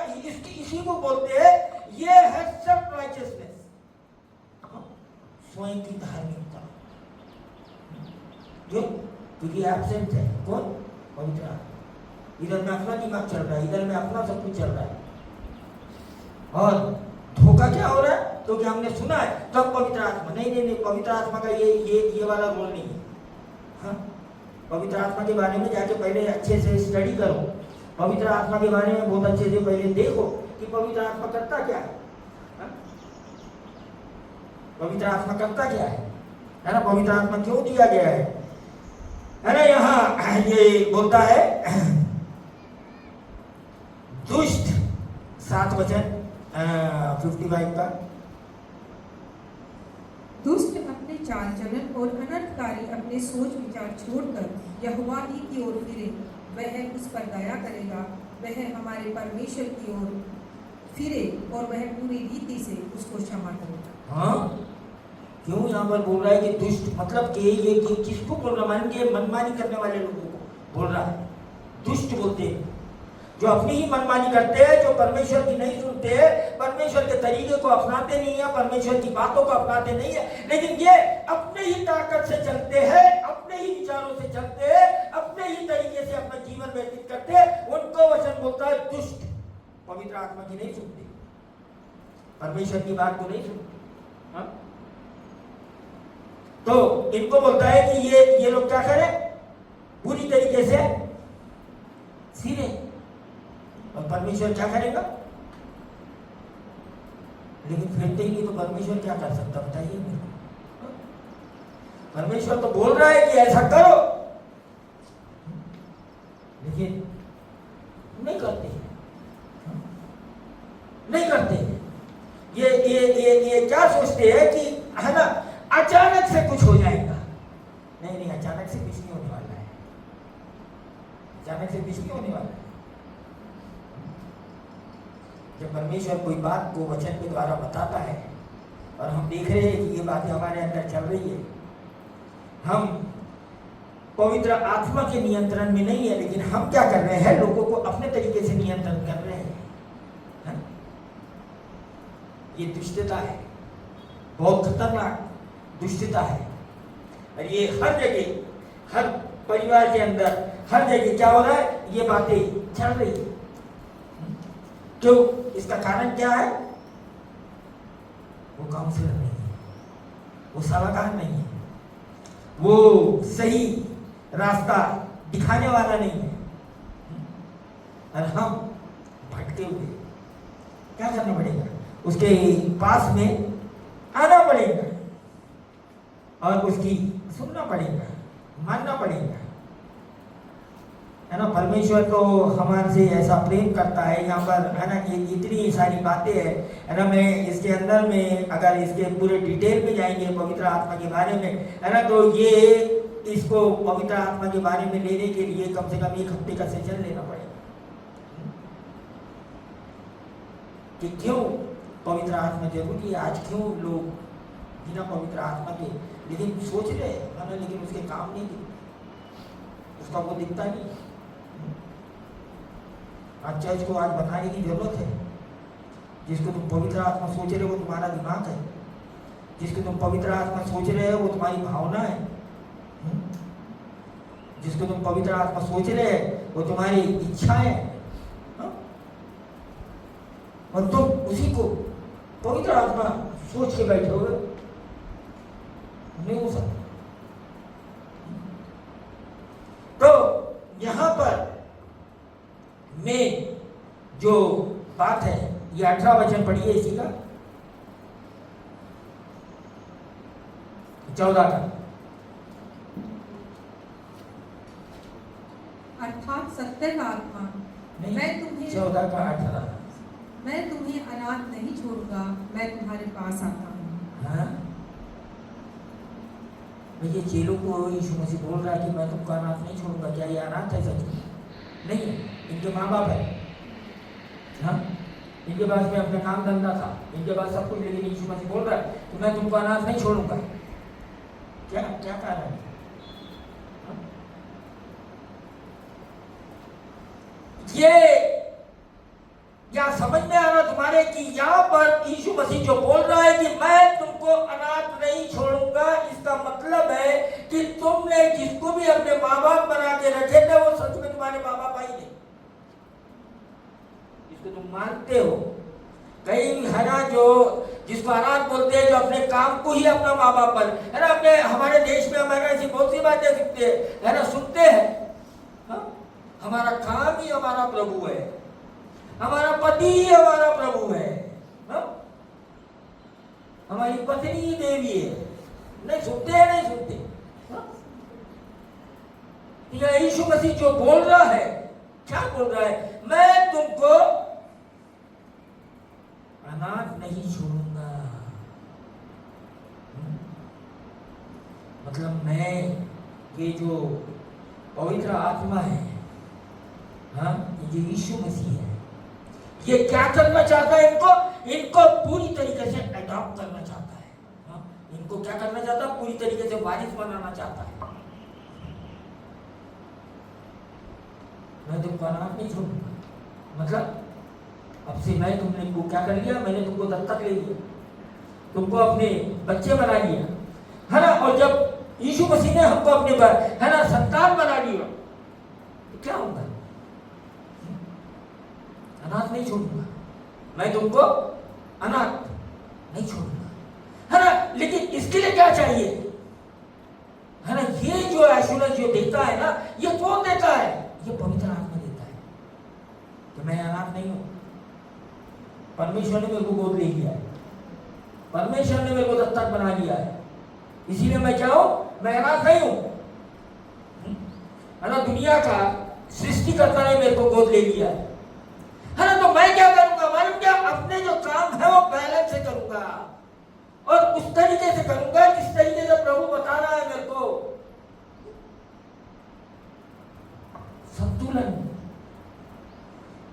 [SPEAKER 1] इसी को बोलते हैं, ये है सेल्फ राइचियसनेस, स्वयं की धार्मिकता। जो क्योंकि एब्सेंट है कौन? पवित्र आत्मा। इधर में अपना दिमाग चल रहा है, इधर में अपना सब कुछ चल रहा है। और धोखा क्या हो रहा है? तो क्या हमने सुना है तो पवित्र आत्मा नहीं, पवित्र आत्मा का ये वाला रोल नहीं है। हाँ? पवित्र आत्मा के बारे में जाके पहले अच्छे से स्टडी करो, पवित्र आत्मा के बारे में बहुत अच्छे से पहले देखो कि पवित्र आत्मा करता क्या है। हाँ? पवित्र आत्मा करता क्या है ना। पवित्र आत्मा क्यों दिया गया है ना। यहाँ ये बोलता है दुष्ट 7 वचन 55 का,
[SPEAKER 2] दुष्ट अपने चाल चलन और अनर्थकारी अपने सोच विचार छोड़कर यहोवा ही की ओर फिरे, वह उस पर दया करेगा, वह हमारे परमेश्वर की ओर फिरे और वह पूरी रीति से उसको क्षमा करेगा।
[SPEAKER 1] हाँ, क्यों यहाँ पर बोल रहा है कि दुष्ट, मतलब कि ये किसको बोल रहा है? मनमानी करने वाले लोगों को बोल रहा है। दुष्ट बोलते हैं जो अपनी ही मनमानी करते हैं, जो परमेश्वर की नहीं सुनते हैं, परमेश्वर के तरीके को अपनाते नहीं है, परमेश्वर की बातों को अपनाते नहीं है, लेकिन ये अपने ही ताकत से चलते हैं, अपने ही विचारों से चलते हैं, अपने अपने ही तरीके से अपना जीवन व्यतीत करते हैं, उनको वचन बोलता है दुष्ट। पवित्र आत्मा की नहीं सुनते, परमेश्वर की बात को नहीं सुनते। हाँ? तो इनको बोलता है कि ये लोग क्या करें, पूरी तरीके से सीधे। और परमेश्वर क्या करेगा? लेकिन फिरते ही नहीं, तो परमेश्वर क्या कर सकता बताइए मेरे को। परमेश्वर तो बोल रहा है कि ऐसा करो, लेकिन नहीं करते, नहीं करते। ये क्या सोचते हैं कि है ना, अचानक से कुछ हो जाएगा। नहीं, अचानक से कुछ नहीं होने वाला है, अचानक से कुछ नहीं होने वाला है। जब परमेश्वर कोई बात को वचन के द्वारा बताता है और हम देख रहे हैं कि ये बातें हमारे अंदर चल रही है, हम पवित्र आत्मा के नियंत्रण में नहीं है, लेकिन हम क्या कर रहे हैं, लोगों को अपने तरीके से नियंत्रण कर रहे हैं। है? ये दुष्टता है, बहुत खतरनाक दुष्टता है। और ये हर जगह, हर परिवार के अंदर, हर जगह क्या हो रहा है, ये बातें चल रही है। क्यों? इसका कारण क्या है? वो काउंसलर नहीं है, वो सलाहकार नहीं है, वो सही रास्ता दिखाने वाला नहीं है। और हम भटके हुए, क्या करना पड़ेगा? उसके पास में आना पड़ेगा और उसकी सुनना पड़ेगा, मानना पड़ेगा। है ना, परमेश्वर तो हमारे से ऐसा प्रेम करता है। यहाँ पर है ना, ये इतनी सारी बातें है ना, मैं इसके अंदर में अगर इसके पूरे डिटेल में जाएंगे पवित्र आत्मा के बारे में, है ना, तो ये इसको पवित्र आत्मा के बारे में लेने के लिए कम से कम 1 हफ्ते का सेशन लेना पड़ेगा कि क्यों पवित्र आत्मा जरूरी है। आज क्यों लोग बिना पवित्र आत्मा के लेकिन सोच रहे हैं, लेकिन उसके काम नहीं दिखते, उसका वो दिखता नहीं। आज चर्च को आज बताने की जरूरत है। जिसको तुम पवित्र आत्मा सोच रहे हो वो तुम्हारा दिमाग है, जिसको तुम पवित्र आत्मा सोच रहे हो वो तुम्हारी भावना है, जिसको तुम पवित्र आत्मा सोच रहे हैं वो तुम्हारी इच्छा है। और तुम उसी को पवित्र आत्मा सोच के बैठे हो, नहीं हो सकता। तो यहां पर में जो बात है, ये 18 वचन पढ़िए इसी का, 14 का।
[SPEAKER 2] अर्थात सत्य का आत्मा, मैं तुम्हें
[SPEAKER 1] 14 का 18,
[SPEAKER 2] मैं तुम्हें अनाथ नहीं छोड़ूंगा, मैं तुम्हारे पास आता हूँ।
[SPEAKER 1] हाँ, ये चेलों को यीशु मसीह बोल रहा है कि मैं तुमको अनाथ नहीं छोड़ूंगा। क्या ये अनाथ है? सच में नहीं है, इनके माँ बाप है। हाँ, इनके पास में अपना काम धंधा था, इनके पास सब कुछ, लेकिन यीशु मसीह बोल रहा है कि मैं तुमको अनाथ नहीं छोड़ूंगा। क्या क्या कारण है? ये क्या समझ में आ रहा तुम्हारे कि यहाँ पर यीशु मसीह जो बोल रहा है कि मैं तुमको अनाथ नहीं छोड़ूंगा, इसका मतलब है कि तुमने जिसको भी अपने माँ बाप बना के रखे थे वो सच में तुम्हारे माँ बाप ही नहीं, इसको तुम मानते हो। कई है ना जो जिसको अनाथ बोलते हैं, जो अपने काम को ही अपना माँ बाप पर, है ना, अपने हमारे देश में हमारे ऐसी बहुत सी बातें सुनते हैं, है ना, सुनते हैं। हाँ? हमारा काम ही हमारा प्रभु है, हमारा पति ही हमारा प्रभु है, हा? हमारी पत्नी ही देवी है। नहीं सुनते हैं, नहीं सुनते। हा? यीशु मसीह जो बोल रहा है, क्या बोल रहा है? मैं तुमको अनाथ नहीं छोड़ूंगा। मतलब मैं, ये जो पवित्र आत्मा है, हाँ, ये जो यीशु मसीह है, ये क्या करना चाहता है? इनको पूरी तरीके से अडॉप्ट करना चाहता है। हाँ? इनको क्या करना चाहता है? पूरी तरीके से वारिस बनाना चाहता है। मैं तुमको अनाथ नहीं छोड़ूंगा, मतलब अब से मैं तुमने को क्या कर लिया, मैंने तुमको दत्तक ले लिया, तुमको अपने बच्चे बना लिया, है ना। और जब यीशु मसीह ने हमको अपने है ना संतान बना लिया, क्या होगा? अनाथ नहीं छोड़ूंगा, मैं तुमको अनाथ नहीं छोड़ूंगा, है ना। लेकिन इसके लिए क्या चाहिए, है ना? ये जो एश्योरेंस जो देता है ना, ये कौन देता है? ये पवित्र आत्मा देता है कि मैं अनाथ नहीं हूं। परमेश्वर ने मेरे को गोद ले लिया है, परमेश्वर ने मेरे को दत्तक बना लिया है, इसीलिए मैं क्या हूं? मैं अनाथ नहीं हूं, है ना। दुनिया का सृष्टिकर्ता ने मेरे को गोद ले लिया है ना। तो मैं क्या करूंगा मालूम क्या? अपने जो काम है वो बैलेंस से करूंगा और उस तरीके से करूंगा जिस तरीके से प्रभु बता रहा है मेरे को। संतुलन,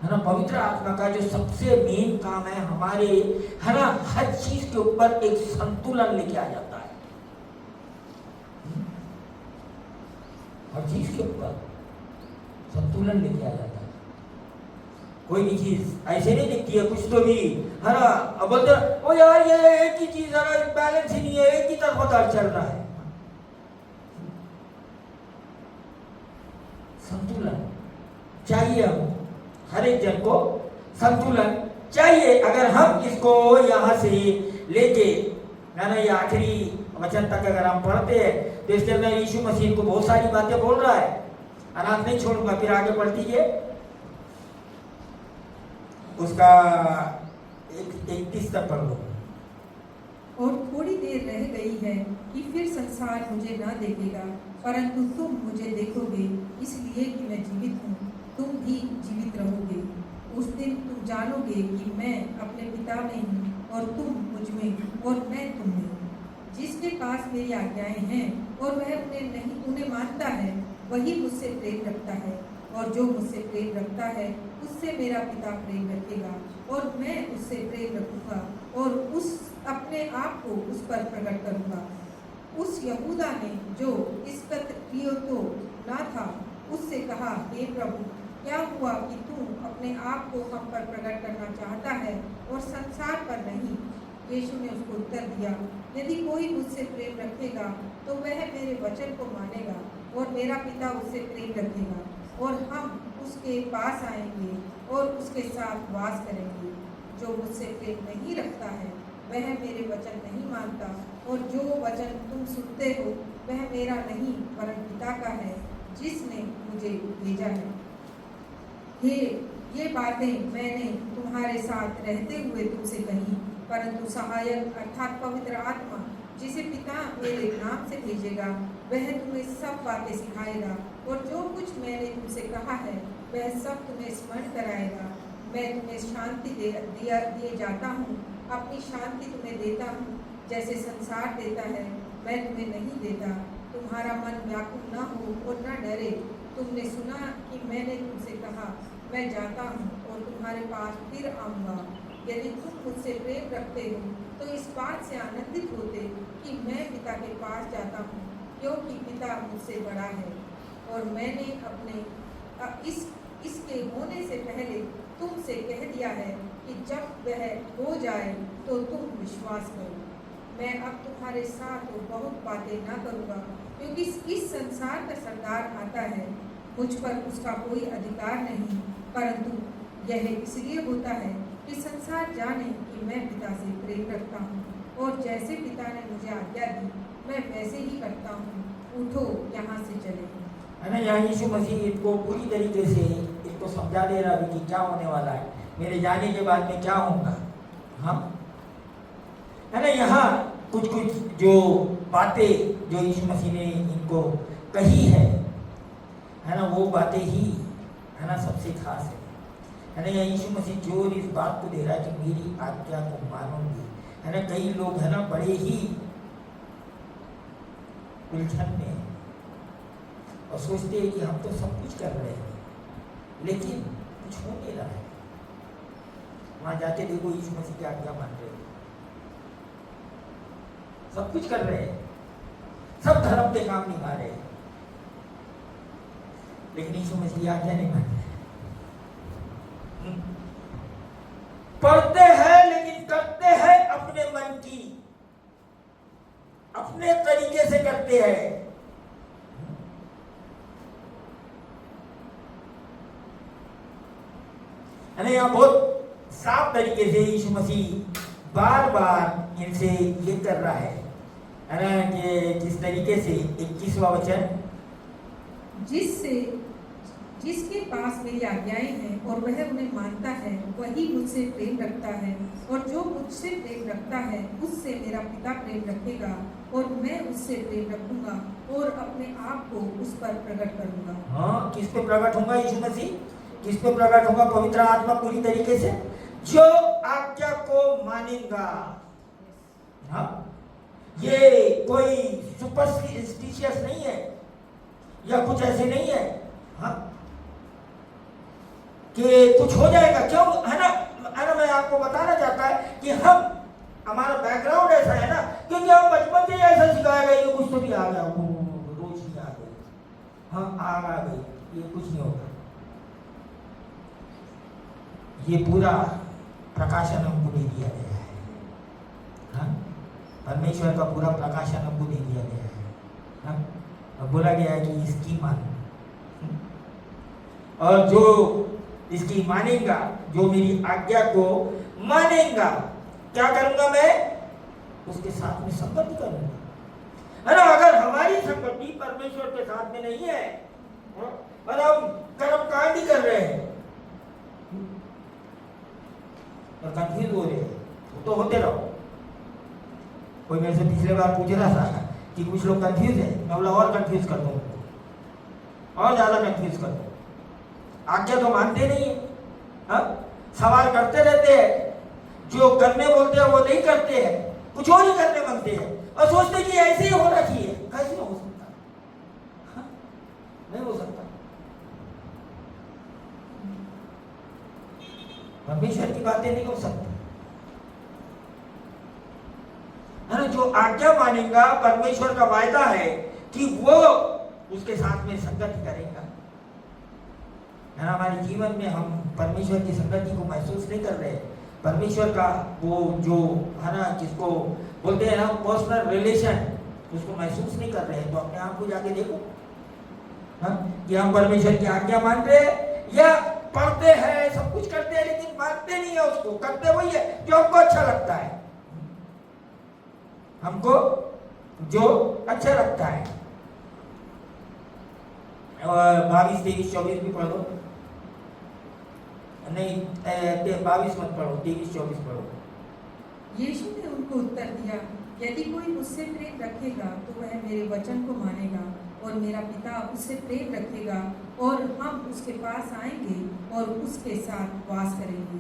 [SPEAKER 1] है ना। पवित्र आत्मा का जो सबसे मेन काम है हमारे, है ना, हर चीज के ऊपर एक संतुलन लेके आ जाता है। हर चीज के ऊपर संतुलन लेके आ जाता है। कोई भी चीज ऐसे नहीं दिखती है, कुछ तो भी, है ना, अब ओ यार ये एक ही चीज है, बैलेंस ही नहीं है, एक ही तरफ चल रहा है। संतुलन चाहिए, हम हर एक जन को संतुलन चाहिए। अगर हम इसको यहां से लेके, है ना, ये आखिरी वचन तक अगर हम पढ़ते हैं तो इसके अंदर यीशु मसीह को बहुत सारी बातें बोल रहा है, अनाथ नहीं छोड़ूंगा। फिर आगे बढ़ दीजिए, उसका 31 तक पढ़ लो।
[SPEAKER 2] और थोड़ी देर रह गई है कि फिर संसार मुझे ना देखेगा, परंतु तुम मुझे देखोगे, इसलिए कि मैं जीवित हूँ, तुम भी जीवित रहोगे। उस दिन तुम जानोगे कि मैं अपने पिता में हूँ और तुम मुझ में और मैं तुम में। जिसके पास मेरी आज्ञाएं हैं और वह उन्हें मानता है, वही मुझसे प्रेम रखता है, और जो मुझसे प्रेम रखता है उससे मेरा पिता प्रेम रखेगा, और मैं उससे प्रेम रखूंगा और उस अपने आप को उस पर प्रकट करूंगा। उस यहूदा ने जो इस्करियोती ना था, उससे कहा, हे प्रभु, क्या हुआ कि तू अपने आप को हम पर प्रकट करना चाहता है और संसार पर नहीं? यीशु ने उसको उत्तर दिया, यदि कोई मुझसे प्रेम रखेगा तो वह मेरे वचन को मानेगा, और मेरा पिता उससे प्रेम रखेगा, और हम उसके पास आएंगे और उसके साथ वास करेंगे। जो मुझसे प्रेम नहीं रखता है वह मेरे वचन नहीं मानता, और जो वचन तुम सुनते हो वह मेरा नहीं वरन पिता का है जिसने मुझे भेजा है। ये बातें मैंने तुम्हारे साथ रहते हुए तुमसे कही, परंतु सहायक अर्थात पवित्र आत्मा, जिसे पिता मेरे नाम से भेजेगा, वह तुम्हें सब बातें सिखाएगा, और जो कुछ मैंने तुमसे कहा है वह सब तुम्हें स्मरण कराएगा। मैं तुम्हें शांति दिए जाता हूँ, अपनी शांति तुम्हें देता हूँ, जैसे संसार देता है मैं तुम्हें नहीं देता। तुम्हारा मन व्याकुल न हो और न डरे। तुमने सुना कि मैंने तुमसे कहा, मैं जाता हूँ और तुम्हारे पास फिर आऊँगा। यदि तुम मुझसे प्रेम रखते हो तो इस बात से आनंदित होते कि मैं पिता के पास जाता हूँ, क्योंकि पिता मुझसे बड़ा है, और मैंने अपने इसके होने से पहले तुमसे कह दिया है कि जब वह हो जाए तो तुम विश्वास करो। मैं अब तुम्हारे साथ बहुत बातें ना करूँगा, क्योंकि इस संसार का सरदार आता है, मुझ पर उसका कोई अधिकार नहीं, परंतु यह इसलिए होता है कि संसार जाने कि मैं पिता से प्रेम रखता हूँ, और जैसे पिता ने मुझे आज्ञा दी मैं वैसे ही करता हूँ। उठो, यहाँ से चले।
[SPEAKER 1] है ना, यहाँ यीशु मसीह इनको पूरी तरीके से इसको समझा दे रहा है कि क्या होने वाला है, मेरे जाने के बाद में क्या होगा। हाँ, है ना, यहाँ कुछ जो बातें जो यीशु मसीह ने इनको कही है ना, वो बातें ही, है ना, सबसे खास है ना। यीशु मसीह जोर इस बात को दे रहा है कि मेरी आज्ञा को मानोगे, है ना। कई लोग, है ना, बड़े ही उलझन में हैं और सोचते हैं कि हम तो सब कुछ कर रहे हैं, लेकिन कुछ हो नहीं रहा है। वहां जाके देखो, यीशु मसीह की आज्ञा मान रहे हैं, सब कुछ कर रहे हैं, सब धर्म के काम निभा रहे हैं, लेकिन यीशु मसीह की आज्ञा नहीं मान रहे। पढ़ते हैं लेकिन करते हैं अपने मन की, अपने तरीके से करते हैं। यानी यहाँ बहुत साफ तरीके से यीशु मसीह बार बार इनसे ये कर रहा है ना, कि किस तरीके से 21वां वचन,
[SPEAKER 2] जिसके पास मेरी आज्ञाएं हैं और वह उन्हें मानता है वही मुझसे प्रेम रखता है, और जो मुझसे प्रेम रखता है उससे मेरा पिता प्रेम रखेगा, और मैं उससे प्रेम रखूंगा और अपने आप को उस पर प्रकट करूंगा।
[SPEAKER 1] हाँ, किस पे प्रकट होगा यीशु मसीह? किस पे प्रकट होगा? पवित्र आत्मा पूरी तरीके से जो आज्ञा को मानेगा। हाँ, ये कोई सुपरस्टिशियस नहीं है या कुछ ऐसे नहीं है, हाँ, कि कुछ हो जाएगा। क्यों है ना, मैं आपको बताना चाहता है कि हमारा बैकग्राउंड ऐसा है ना, क्योंकि हम बचपन से ऐसा सिखाया गया कि कुछ तो भी आ गया, रोशनी आ गई, हाँ आ गई, ये कुछ नहीं होगा। ये पूरा प्रकाशन हमको दे दिया गया है, हाँ, परमेश्वर का पूरा प्रकाशन हमको दे दिया गया है, हाँ? अब बोला गया है कि इसकी मान, और जो इसकी मानेगा, जो मेरी आज्ञा को मानेगा, क्या करूंगा मैं? उसके साथ में संगति करूंगा। है ना, अगर हमारी संगति परमेश्वर के साथ में नहीं है, और हम कर्म कांड ही कर रहे हैं और कंफ्यूज हो रहे हैं, तो होते रहो। कोई मेरे से पिछले बार पूछ रहा था कि कुछ लोग कंफ्यूज है, मैं बोला और कंफ्यूज कर दूँ, और ज्यादा कंफ्यूज कर दूँ। आज्ञा तो मानते नहीं है, हाँ? सवाल करते रहते हैं, जो करने बोलते हैं वो नहीं करते हैं, कुछ और ही करने बनते हैं और सोचते कि ऐसे ही होना चाहिए। कैसे हो सकता? हाँ? नहीं हो सकता। परमेश्वर की बातें नहीं हो सकती, है ना। जो आज्ञा मानेगा, परमेश्वर का वायदा है कि वो उसके साथ में संगति करेगा, है ना। हमारे जीवन में हम परमेश्वर की संगति को महसूस नहीं कर रहे। परमेश्वर का वो जो है ना, जिसको बोलते हैं ना पर्सनल रिलेशन, उसको महसूस नहीं कर रहे हैं। तो अपने आप को जाके देखो, हाँ, कि हम परमेश्वर की आज्ञा मान रहे हैं या पढ़ते हैं, सब कुछ करते हैं, लेकिन मानते नहीं है उसको। करते वही है जो हमको अच्छा लगता है, हमको जो अच्छा लगता है। और 22, 23, 24 भी पढ़ दो। नहीं, 22 मत पढ़ो, 23, 24 पढ़ो।
[SPEAKER 2] यीशु ने उनको उत्तर दिया, यदि कोई मुझसे प्रेम रखेगा तो वह मेरे वचन को मानेगा, और मेरा पिता उससे प्रेम रखेगा, और हम उसके पास आएंगे और उसके साथ वास करेंगे।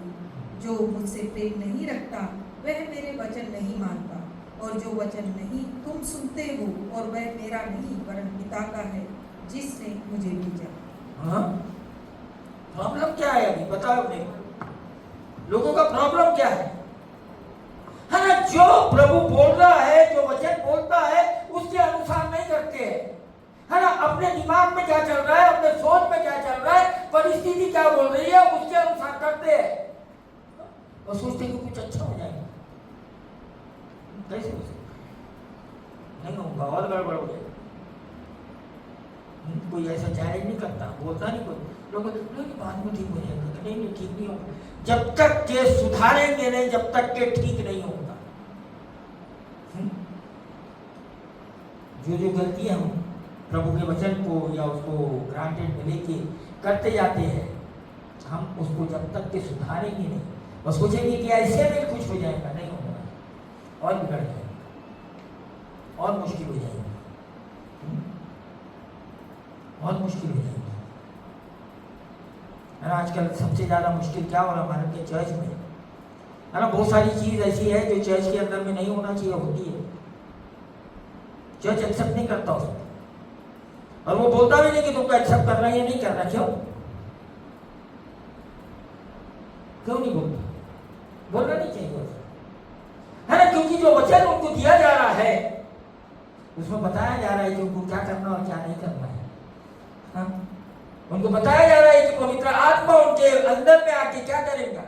[SPEAKER 2] जो मुझसे प्रेम नहीं रखता वह मेरे वचन नहीं मानता, और जो वचन नहीं तुम सुनते हो, और वह मेरा नहीं वरन पिता का है जिसने मुझे भेजा।
[SPEAKER 1] हाँ, प्रॉब्लम क्या है? अभी बताओ मेरे लोगों का प्रॉब्लम क्या है? है ना, जो प्रभु बोल रहा है, जो वचन बोलता है, उसके अनुसार नहीं करते हैं, है ना। अपने दिमाग में क्या चल रहा है, अपने सोच में क्या चल रहा है, परिस्थिति क्या बोल रही है, उसके अनुसार करते हैं और सोचते हैं कि कुछ अच्छा हो जाएगा। कैसे हो सकता? नहीं होगा, और गड़बड़ हो जाएगा। कोई ऐसा चैलेंज नहीं करता, बोलता नहीं, कोई लोग बाद में ठीक हो जाएगा, नहीं ठीक नहीं होगा। जब तक के सुधारेंगे नहीं, जब तक के ठीक नहीं होगा। जो गलती हम प्रभु के वचन को या उसको ग्रांटेड में लेके करते जाते हैं, हम उसको जब तक के सुधारेंगे नहीं और सोचेंगे कि ऐसे में कुछ हो जाएगा, नहीं होगा, और बिगड़ जाएगा, और मुश्किल हो जाएगी, बहुत मुश्किल हो जाएगी। आजकल सबसे ज्यादा मुश्किल क्या हो रहा है भारत के चर्च में, है ना। बहुत सारी चीज ऐसी है जो चर्च के अंदर में नहीं होना चाहिए, होती है। चर्च एक्सेप्ट नहीं करता उसको, और वो बोलता भी नहीं कि तुमको एक्सेप्ट करना है या नहीं करना। क्यों नहीं बोलता? बोलना नहीं चाहिए उसको, है ना, क्योंकि जो वचन उनको दिया जा रहा है उसमें बताया जा रहा है कि उनको क्या करना और क्या नहीं करना है, हाँ? उनको बताया जा रहा है कि पवित्र आत्मा उनके अंदर में आके क्या करेगा,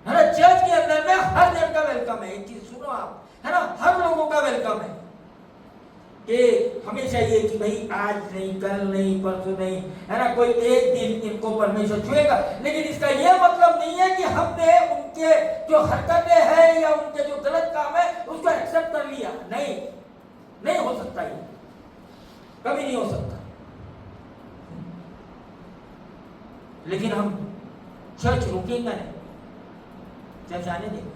[SPEAKER 1] है ना। चर्च के अंदर में हर जन का वेलकम है। एक चीज सुनो आप, है ना, हर लोगों का वेलकम है कि हमेशा ये कि भाई आज नहीं, कल नहीं, परसों नहीं, है ना, कोई एक दिन इनको परमेश्वर छुएगा। लेकिन इसका ये मतलब नहीं है कि हमने उनके जो हरकतें हैं या उनके जो गलत काम है उसको एक्सेप्ट कर लिया। नहीं, नहीं हो सकता, ये कभी नहीं हो सकता। लेकिन हम चर्च रुकेंगे नहीं, चर्च आने देंगे।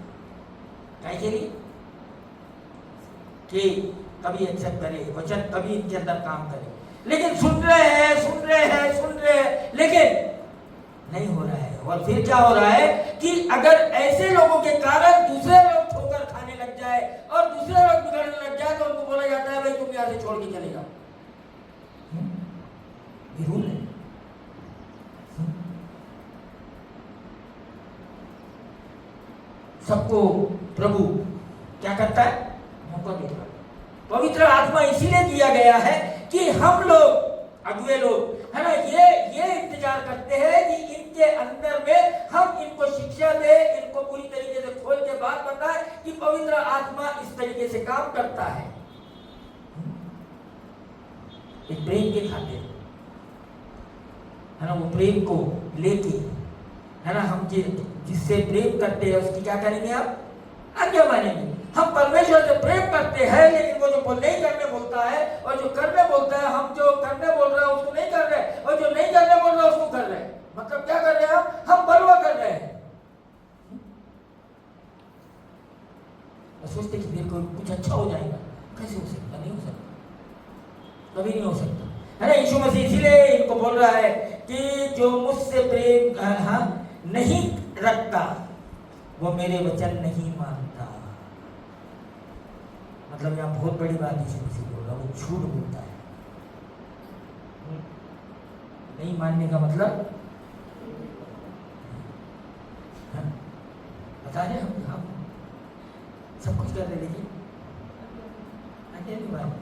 [SPEAKER 1] क्या के लिए? कि कभी एक्सेप्ट करे वचन, कभी इनके अंदर काम करे। लेकिन सुन रहे हैं, लेकिन नहीं हो रहा है। और फिर क्या हो रहा है कि अगर ऐसे लोगों के कारण दूसरे लोग ठोकर खाने लग जाए और दूसरे लोग बिगड़ने लग जाए तो उनको बोला जाता है भाई तुम यहां से छोड़ के चले जाओ। ये रूल है। सबको प्रभु क्या करता है? मौका देता है। पवित्र आत्मा इसीलिए दिया गया है कि हम लोग, अगुए लोग, है ना, ये इंतजार करते हैं कि इनके अंदर में हम इनको शिक्षा दे, इनको पूरी तरीके से खोल के बात बताए कि पवित्र आत्मा इस तरीके से काम करता है। एक प्रेम के खातिर, है ना, वो प्रेम को लेके, है ना, हम जिससे प्रेम करते हैं उसकी क्या करेंगे? आप आज्ञा मानेंगे। हम परमेश्वर से प्रेम करते हैं, लेकिन वो जो नहीं करने बोलता है और जो करने बोलता है, हम जो करने बोल रहे हैं उसको नहीं कर रहे, और जो नहीं करने बोल रहे हैं उसको कर रहे हैं। मतलब क्या कर रहे हैं? हम बलवा कर रहे हैं। सोचते कि मेरे को कुछ अच्छा हो जाएगा। कैसे हो सकता? नहीं हो सकता, कभी नहीं हो सकता, है ना। यीशु मसीह इसीलिए इनको बोल रहा है कि जो मुझसे प्रेम नहीं रखता वो मेरे वचन नहीं मानता। मतलब यहाँ बहुत बड़ी बात यीशु मसीह बोल रहा है, वो झूठ बोलता है। नहीं मानने का मतलब बता रहे हम सब कुछ कर रहे, लेकिन आगे नहीं मानते।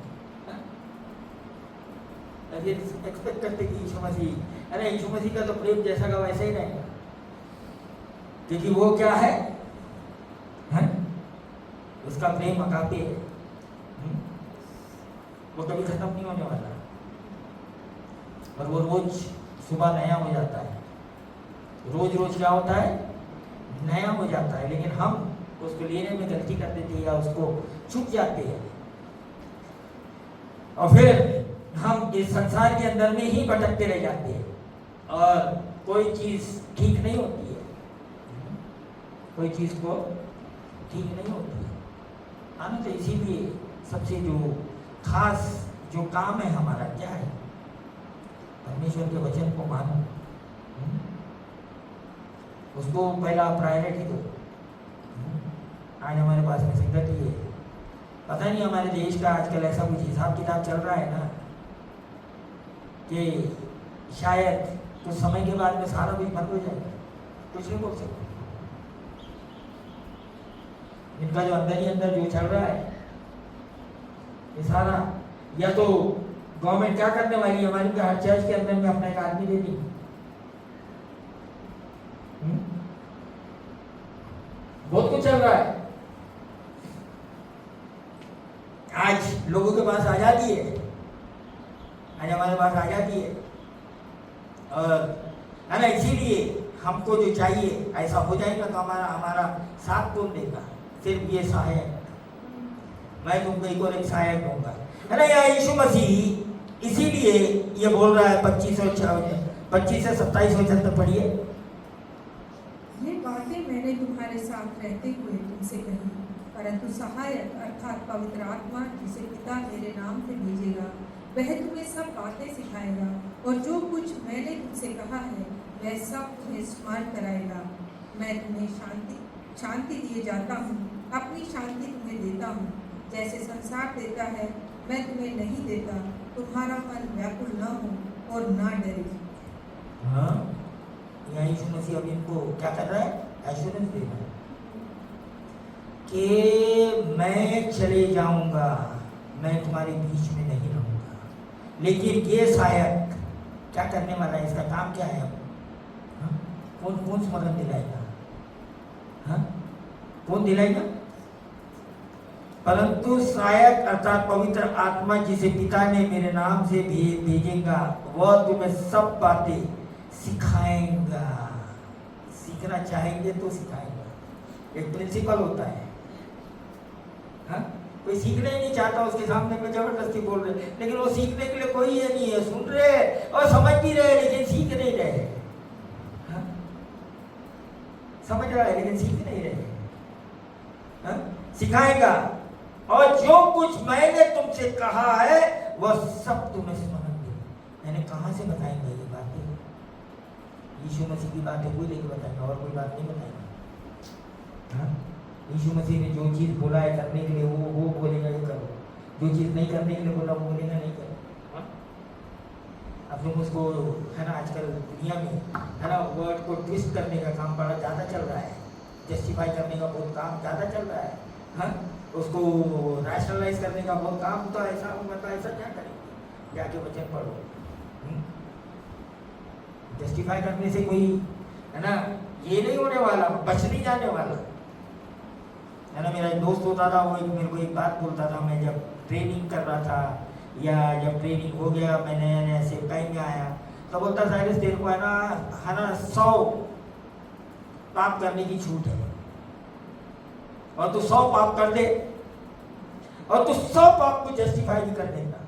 [SPEAKER 1] एक्सपेक्ट करते कि यीशु मसीह, अरे यीशु मसीह का तो प्रेम जैसा का वैसा ही रहेगा, क्योंकि वो क्या है? उसका प्रेम अगापे है। वो कभी खत्म नहीं होने वाला, और वो रोज सुबह नया हो जाता है। रोज रोज क्या होता है? नया हो जाता है। लेकिन हम उसको लेने में गलती कर देते हैं या उसको चूक जाते हैं, और फिर हम इस संसार के अंदर में ही भटकते रह जाते हैं और कोई चीज ठीक नहीं होती है, कोई चीज को ठीक नहीं होती है। आना तो इसीलिए सबसे जो खास जो काम है हमारा क्या है? परमेश्वर के वचन को मानो, उसको पहला प्रायोरिटी दो। आज हमारे पास में संगति है, पता नहीं हमारे देश का आजकल ऐसा कुछ हिसाब किताब चल रहा है ना कि शायद कुछ समय के बाद में सारा कुछ बंद हो जाएगा। कुछ नहीं बोल सकते। इनका जो अंदर ही अंदर जो चल रहा है ये सारा, या तो गवर्नमेंट क्या करने वाली है हमारी, हर चर्च के अंदर में अपना एक आदमी दे दी। बहुत कुछ चल रहा है। आज लोगों के पास आजादी है, आज हमारे पास आजादी है, और है ना, इसीलिए हमको जो चाहिए ऐसा हो जाएगा तो हमारा साथ कौन देगा? सिर्फ ये सहायक, मैं तुमको एक सहायक दूंगा, है ना। यहाँ यीशु मसीह इसीलिए ये बोल रहा है 25 से 27 वचन तक पढ़िए।
[SPEAKER 2] ये बातें मैंने तुम्हारे साथ रहते हुए तुमसे कही, परंतु सहायक अर्थात पवित्र आत्मा जिसे पिता मेरे नाम से भेजेगा वह तुम्हें सब बातें सिखाएगा और जो कुछ मैंने तुमसे कहा है वह सब तुम्हें स्मरण कराएगा। मैं तुम्हें शांति दिए जाता हूँ, अपनी शांति तुम्हें देता हूँ। जैसे संसार देता है मैं तुम्हें नहीं देता। तुम्हारा मन व्याकुल न हो और ना डरे।
[SPEAKER 1] हाँ, यहाँ यीशु मसीह अब इनको क्या कर रहा है? एश्योरेंस दे रहा है कि मैं चले जाऊंगा, मैं तुम्हारे बीच में नहीं रहूंगा, लेकिन ये सहायक क्या करने वाला है? इसका काम क्या है? कौन स्मरण दिलाएगा? कौन दिलाएगा? परंतु सहायक अर्थात पवित्र आत्मा जिसे पिता ने मेरे नाम से भेजेगा वह तुम्हें सब बातें सिखाएगा। सीखना चाहेंगे तो सिखाएगा। एक प्रिंसिपल होता है। हाँ? कोई सीखना ही नहीं चाहता, उसके सामने कोई जबरदस्ती बोल रहे, लेकिन वो सीखने के लिए कोई ये नहीं है, सुन रहे और समझ भी रहे लेकिन सीख नहीं रहे। हाँ? समझ रहा है लेकिन सीख नहीं रहे। हाँ? सिखाएगा और जो कुछ मैंने तुमसे कहा है वह सब तुम्हें स्मरण दे। मैंने कहाँ से बताएंगे ये बातें? यीशु मसीह की बातें कोई लेके बताएगा और कोई बात नहीं बताएगा। हाँ? यीशु मसीह ने जो चीज़ बोला है करने के लिए वो बोलेगा ये करो, जो चीज़ नहीं करने के लिए बोला वो बोलेगा नहीं करो। हाँ? अब लोग उसको है ना आजकल दुनिया में है ना वर्ड को ट्विस्ट करने का काम बड़ा ज़्यादा चल रहा है, जस्टिफाई करने का बहुत काम ज़्यादा चल रहा है। हाँ? उसको रैशनलाइज करने का बहुत काम होता है। ऐसा मतलब ऐसा क्या करेंगे, जाके वचन पढ़ो। जस्टिफाई करने से कोई है ना ये नहीं होने वाला, बच नहीं जाने वाला है ना। मेरा एक दोस्त होता था, वो मेरे को एक बात बोलता था, मैं जब ट्रेनिंग कर रहा था या जब ट्रेनिंग हो गया मैं नया नया से टाइम में आया तो बोलता साइरस तेरे को है ना 100 पाप करने की छूट है और तू 100 पाप कर दे और तू 100 पाप को जस्टिफाई भी कर देगा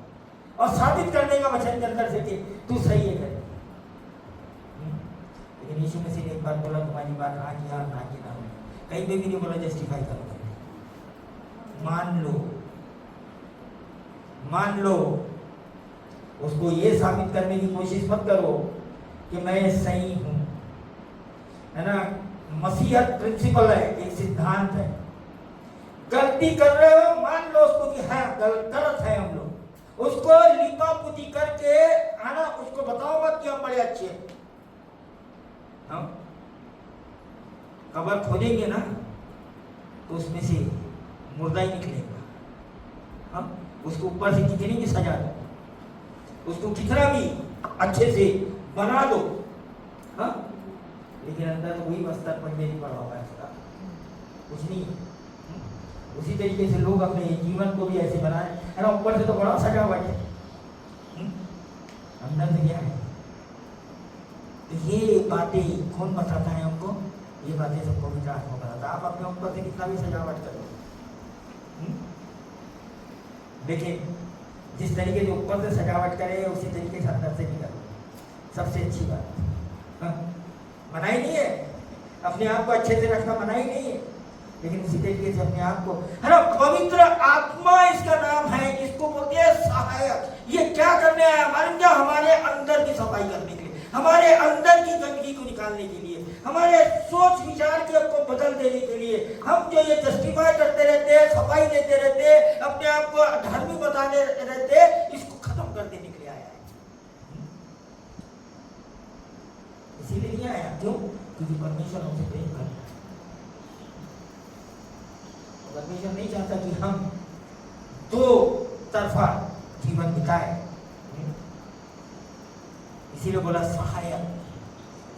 [SPEAKER 1] और साबित करने का वचन कर सके तू सही है कर। लेकिन यीशु मसीह ने एक बार बोला तुम्हारी बात हाँ की हाँ ना की ना हो, कहीं पे भी नहीं बोला जस्टिफाई करो। मान लो उसको ये साबित करने की कोशिश मत करो कि मैं सही हूं, है ना। मसीहत प्रिंसिपल है, एक सिद्धांत है। गलती कर रहे हो मान लो उसको कि हाँ गलत है, हम लोग उसको लिपा पुती करके है ना उसको बताओ मत कि हम बड़े अच्छे हैं। हम कब्र खोदेंगे ना तो उसमें से मुर्दा ही निकलेगा। हम उसको ऊपर से कितनी भी सजा दो, उसको कितना भी अच्छे से बना दो, हाँ लेकिन अंदर तो वही बस्तर पढ़ने नहीं पड़ा होगा, इसका कुछ नहीं। उसी तरीके से लोग अपने जीवन को भी ऐसे बनाए है ना, ऊपर से तो बड़ा सजावट है, अंदर से क्या है। ये बातें कौन बताता है हमको? ये बातें सबको पवित्र आत्मा बताता है। आप अपने ऊपर से कितना भी सजावट करो, लेकिन जिस तरीके से ऊपर से सजावट करे उसी तरीके से अंदर से भी करो, सबसे अच्छी बात। हाँ? मनाही नहीं है अपने आप को अच्छे से रखना, मनाही नहीं है, लेकिन उसी तरीके से अपने आप को है ना पवित्र आत्मा इसका नाम है, इसको बोलते हैं सहायक। ये क्या करने आया हमारे क्या? हमारे अंदर की सफाई करने के लिए, हमारे अंदर की गंदगी को निकालने के लिए, हमारे सोच विचार को बदल देने के लिए। हम जो ये जस्टिफाई करते रहते हैं, सफाई देते रहते हैं, अपने आप को धार्मिक बताने रहते हैं, इसको खत्म कर देने के लिए आया है। इसीलिए नहीं आया, क्यों? क्योंकि परमेश्वर हमसे प्रेम करता है। परमेश्वर नहीं चाहता कि हम दो तरफा जीवन बिताए, इसीलिए बोला सहायक।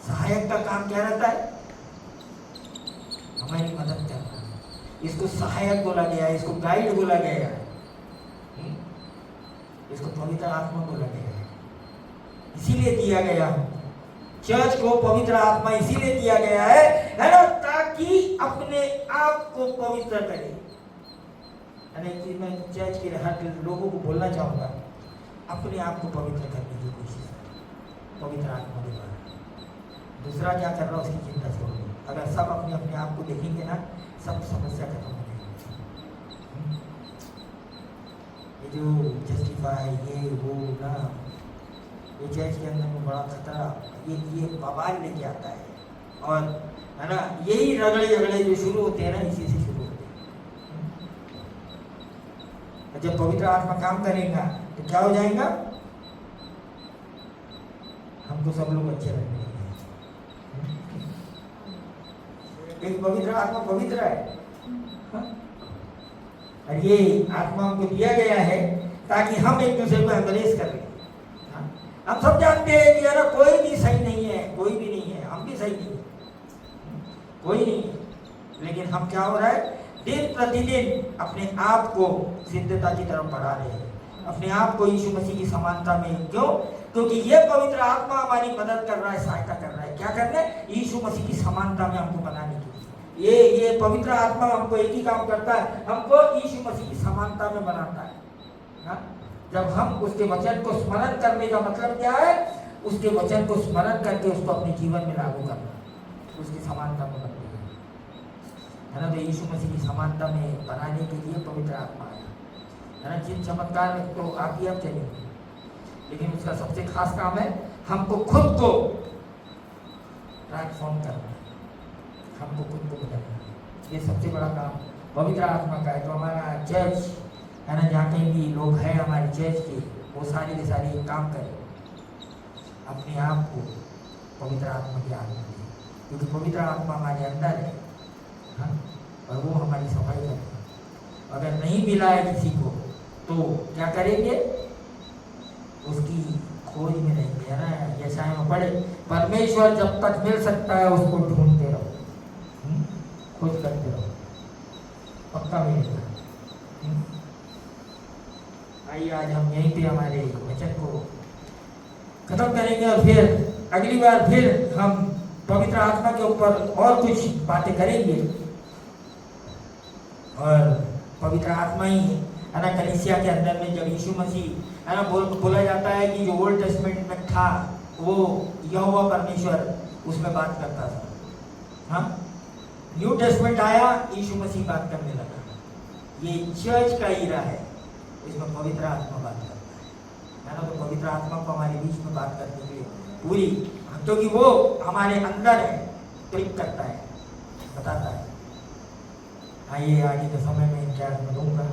[SPEAKER 1] सहायक का काम क्या रहता है? हमारी मदद करना। इसको सहायक बोला गया है, इसको गाइड बोला गया है, इसको पवित्र आत्मा बोला गया है। इसीलिए दिया गया चर्च को पवित्र आत्मा, इसीलिए दिया गया है ना, ताकि अपने आप को पवित्र करे। एक मैं चर्च के हर लोगों को बोलना चाहूंगा, अपने आप को पवित्र करने की कोशिश करें पवित्र आत्मा के द्वारा। दूसरा क्या कर रहा है उसकी चिंता छोड़ दो। अगर सब अपने अपने आप को देखेंगे ना, सब समस्या खत्म हो जाएगी। ये जो जस्टिफाई ये वो ना, ये चर्च के अंदर में बड़ा खतरा, ये बवाल लेके आता है। और है ना यही रगड़े जो शुरू होते हैं ना, इसी से शुरू होते हैं। जब पवित्र आत्मा काम करेगा तो क्या हो जाएगा? हमको सब लोग अच्छे लगेंगे। एक पवित्र आत्मा पवित्र है, और ये आत्मा हमको दिया गया है ताकि हम एक दूसरे को एम्ब्रेस कर लें। हम सब जानते हैं कि यार कोई भी सही नहीं है, कोई भी नहीं है, हम भी सही नहीं है, कोई नहीं है, लेकिन हम क्या हो रहा है दिन प्रतिदिन अपने आप को सिद्धता की तरफ बढ़ा रहे हैं, अपने आप को यीशु मसीह की समानता में। क्यों? क्योंकि ये पवित्र आत्मा हमारी मदद कर रहा है, सहायता कर रहा है। क्या करना है? यीशु मसीह की समानता में हमको बनाने के लिए। ये पवित्र आत्मा हमको एक ही काम करता है, हमको यीशु मसीह की समानता में बनाता है। हाँ? जब हम उसके वचन को स्मरण करने का मतलब क्या है? उसके वचन को स्मरण करके उसको अपने जीवन में लागू करना, उसकी समानता में बनती है ना। तो यीशु मसीह की समानता में बनाने के लिए पवित्र आत्मा आया है ना। जिन चमत्कार में तो आप ही अब चलेंगे, लेकिन उसका सबसे खास काम है हमको खुद को ट्रांसफॉर्म करना, हमको खुद को बदलना। ये सबसे बड़ा काम पवित्र आत्मा का है। तो हमारा चर्च है ना, जहाँ कहीं भी लोग हैं हमारे चर्च के, वो सारे के सारे एक काम करें, अपने आप को पवित्र आत्मा की आत्मा दें, क्योंकि पवित्र आत्मा हमारे अंदर है। हाँ, और वो हमारी सफाई करता है। अगर नहीं मिला है किसी को तो क्या करेंगे? उसकी खोज में रहेंगे, है ना। जैसा हम पढ़े, परमेश्वर जब तक मिल सकता है उसको ढूंढते रहो, खोज करते रहो, पक्का मिलेगा। आइए आज हम यहीं पे हमारे वचन को खत्म करेंगे और फिर अगली बार फिर हम पवित्र आत्मा के ऊपर और कुछ बातें करेंगे। और पवित्र आत्मा ही है ना, कलीसिया के अंदर में जब यीशु मसीह है ना, बोला जाता है कि जो ओल्ड टेस्टमेंट में था वो यहोवा परमेश्वर उसमें बात करता था। हाँ, न्यू टेस्टमेंट आया, यीशु मसीह बात करने लगा। ये चर्च का ईरा है, इसमें पवित्र आत्मा बात करता है ना। तो पवित्र आत्मा को हमारे बीच में बात करने के लिए पूरी, क्योंकि वो हमारे अंदर है, क्लिक करता है, बताता है। आइए आगे के समय में क्या मैं दूंगा।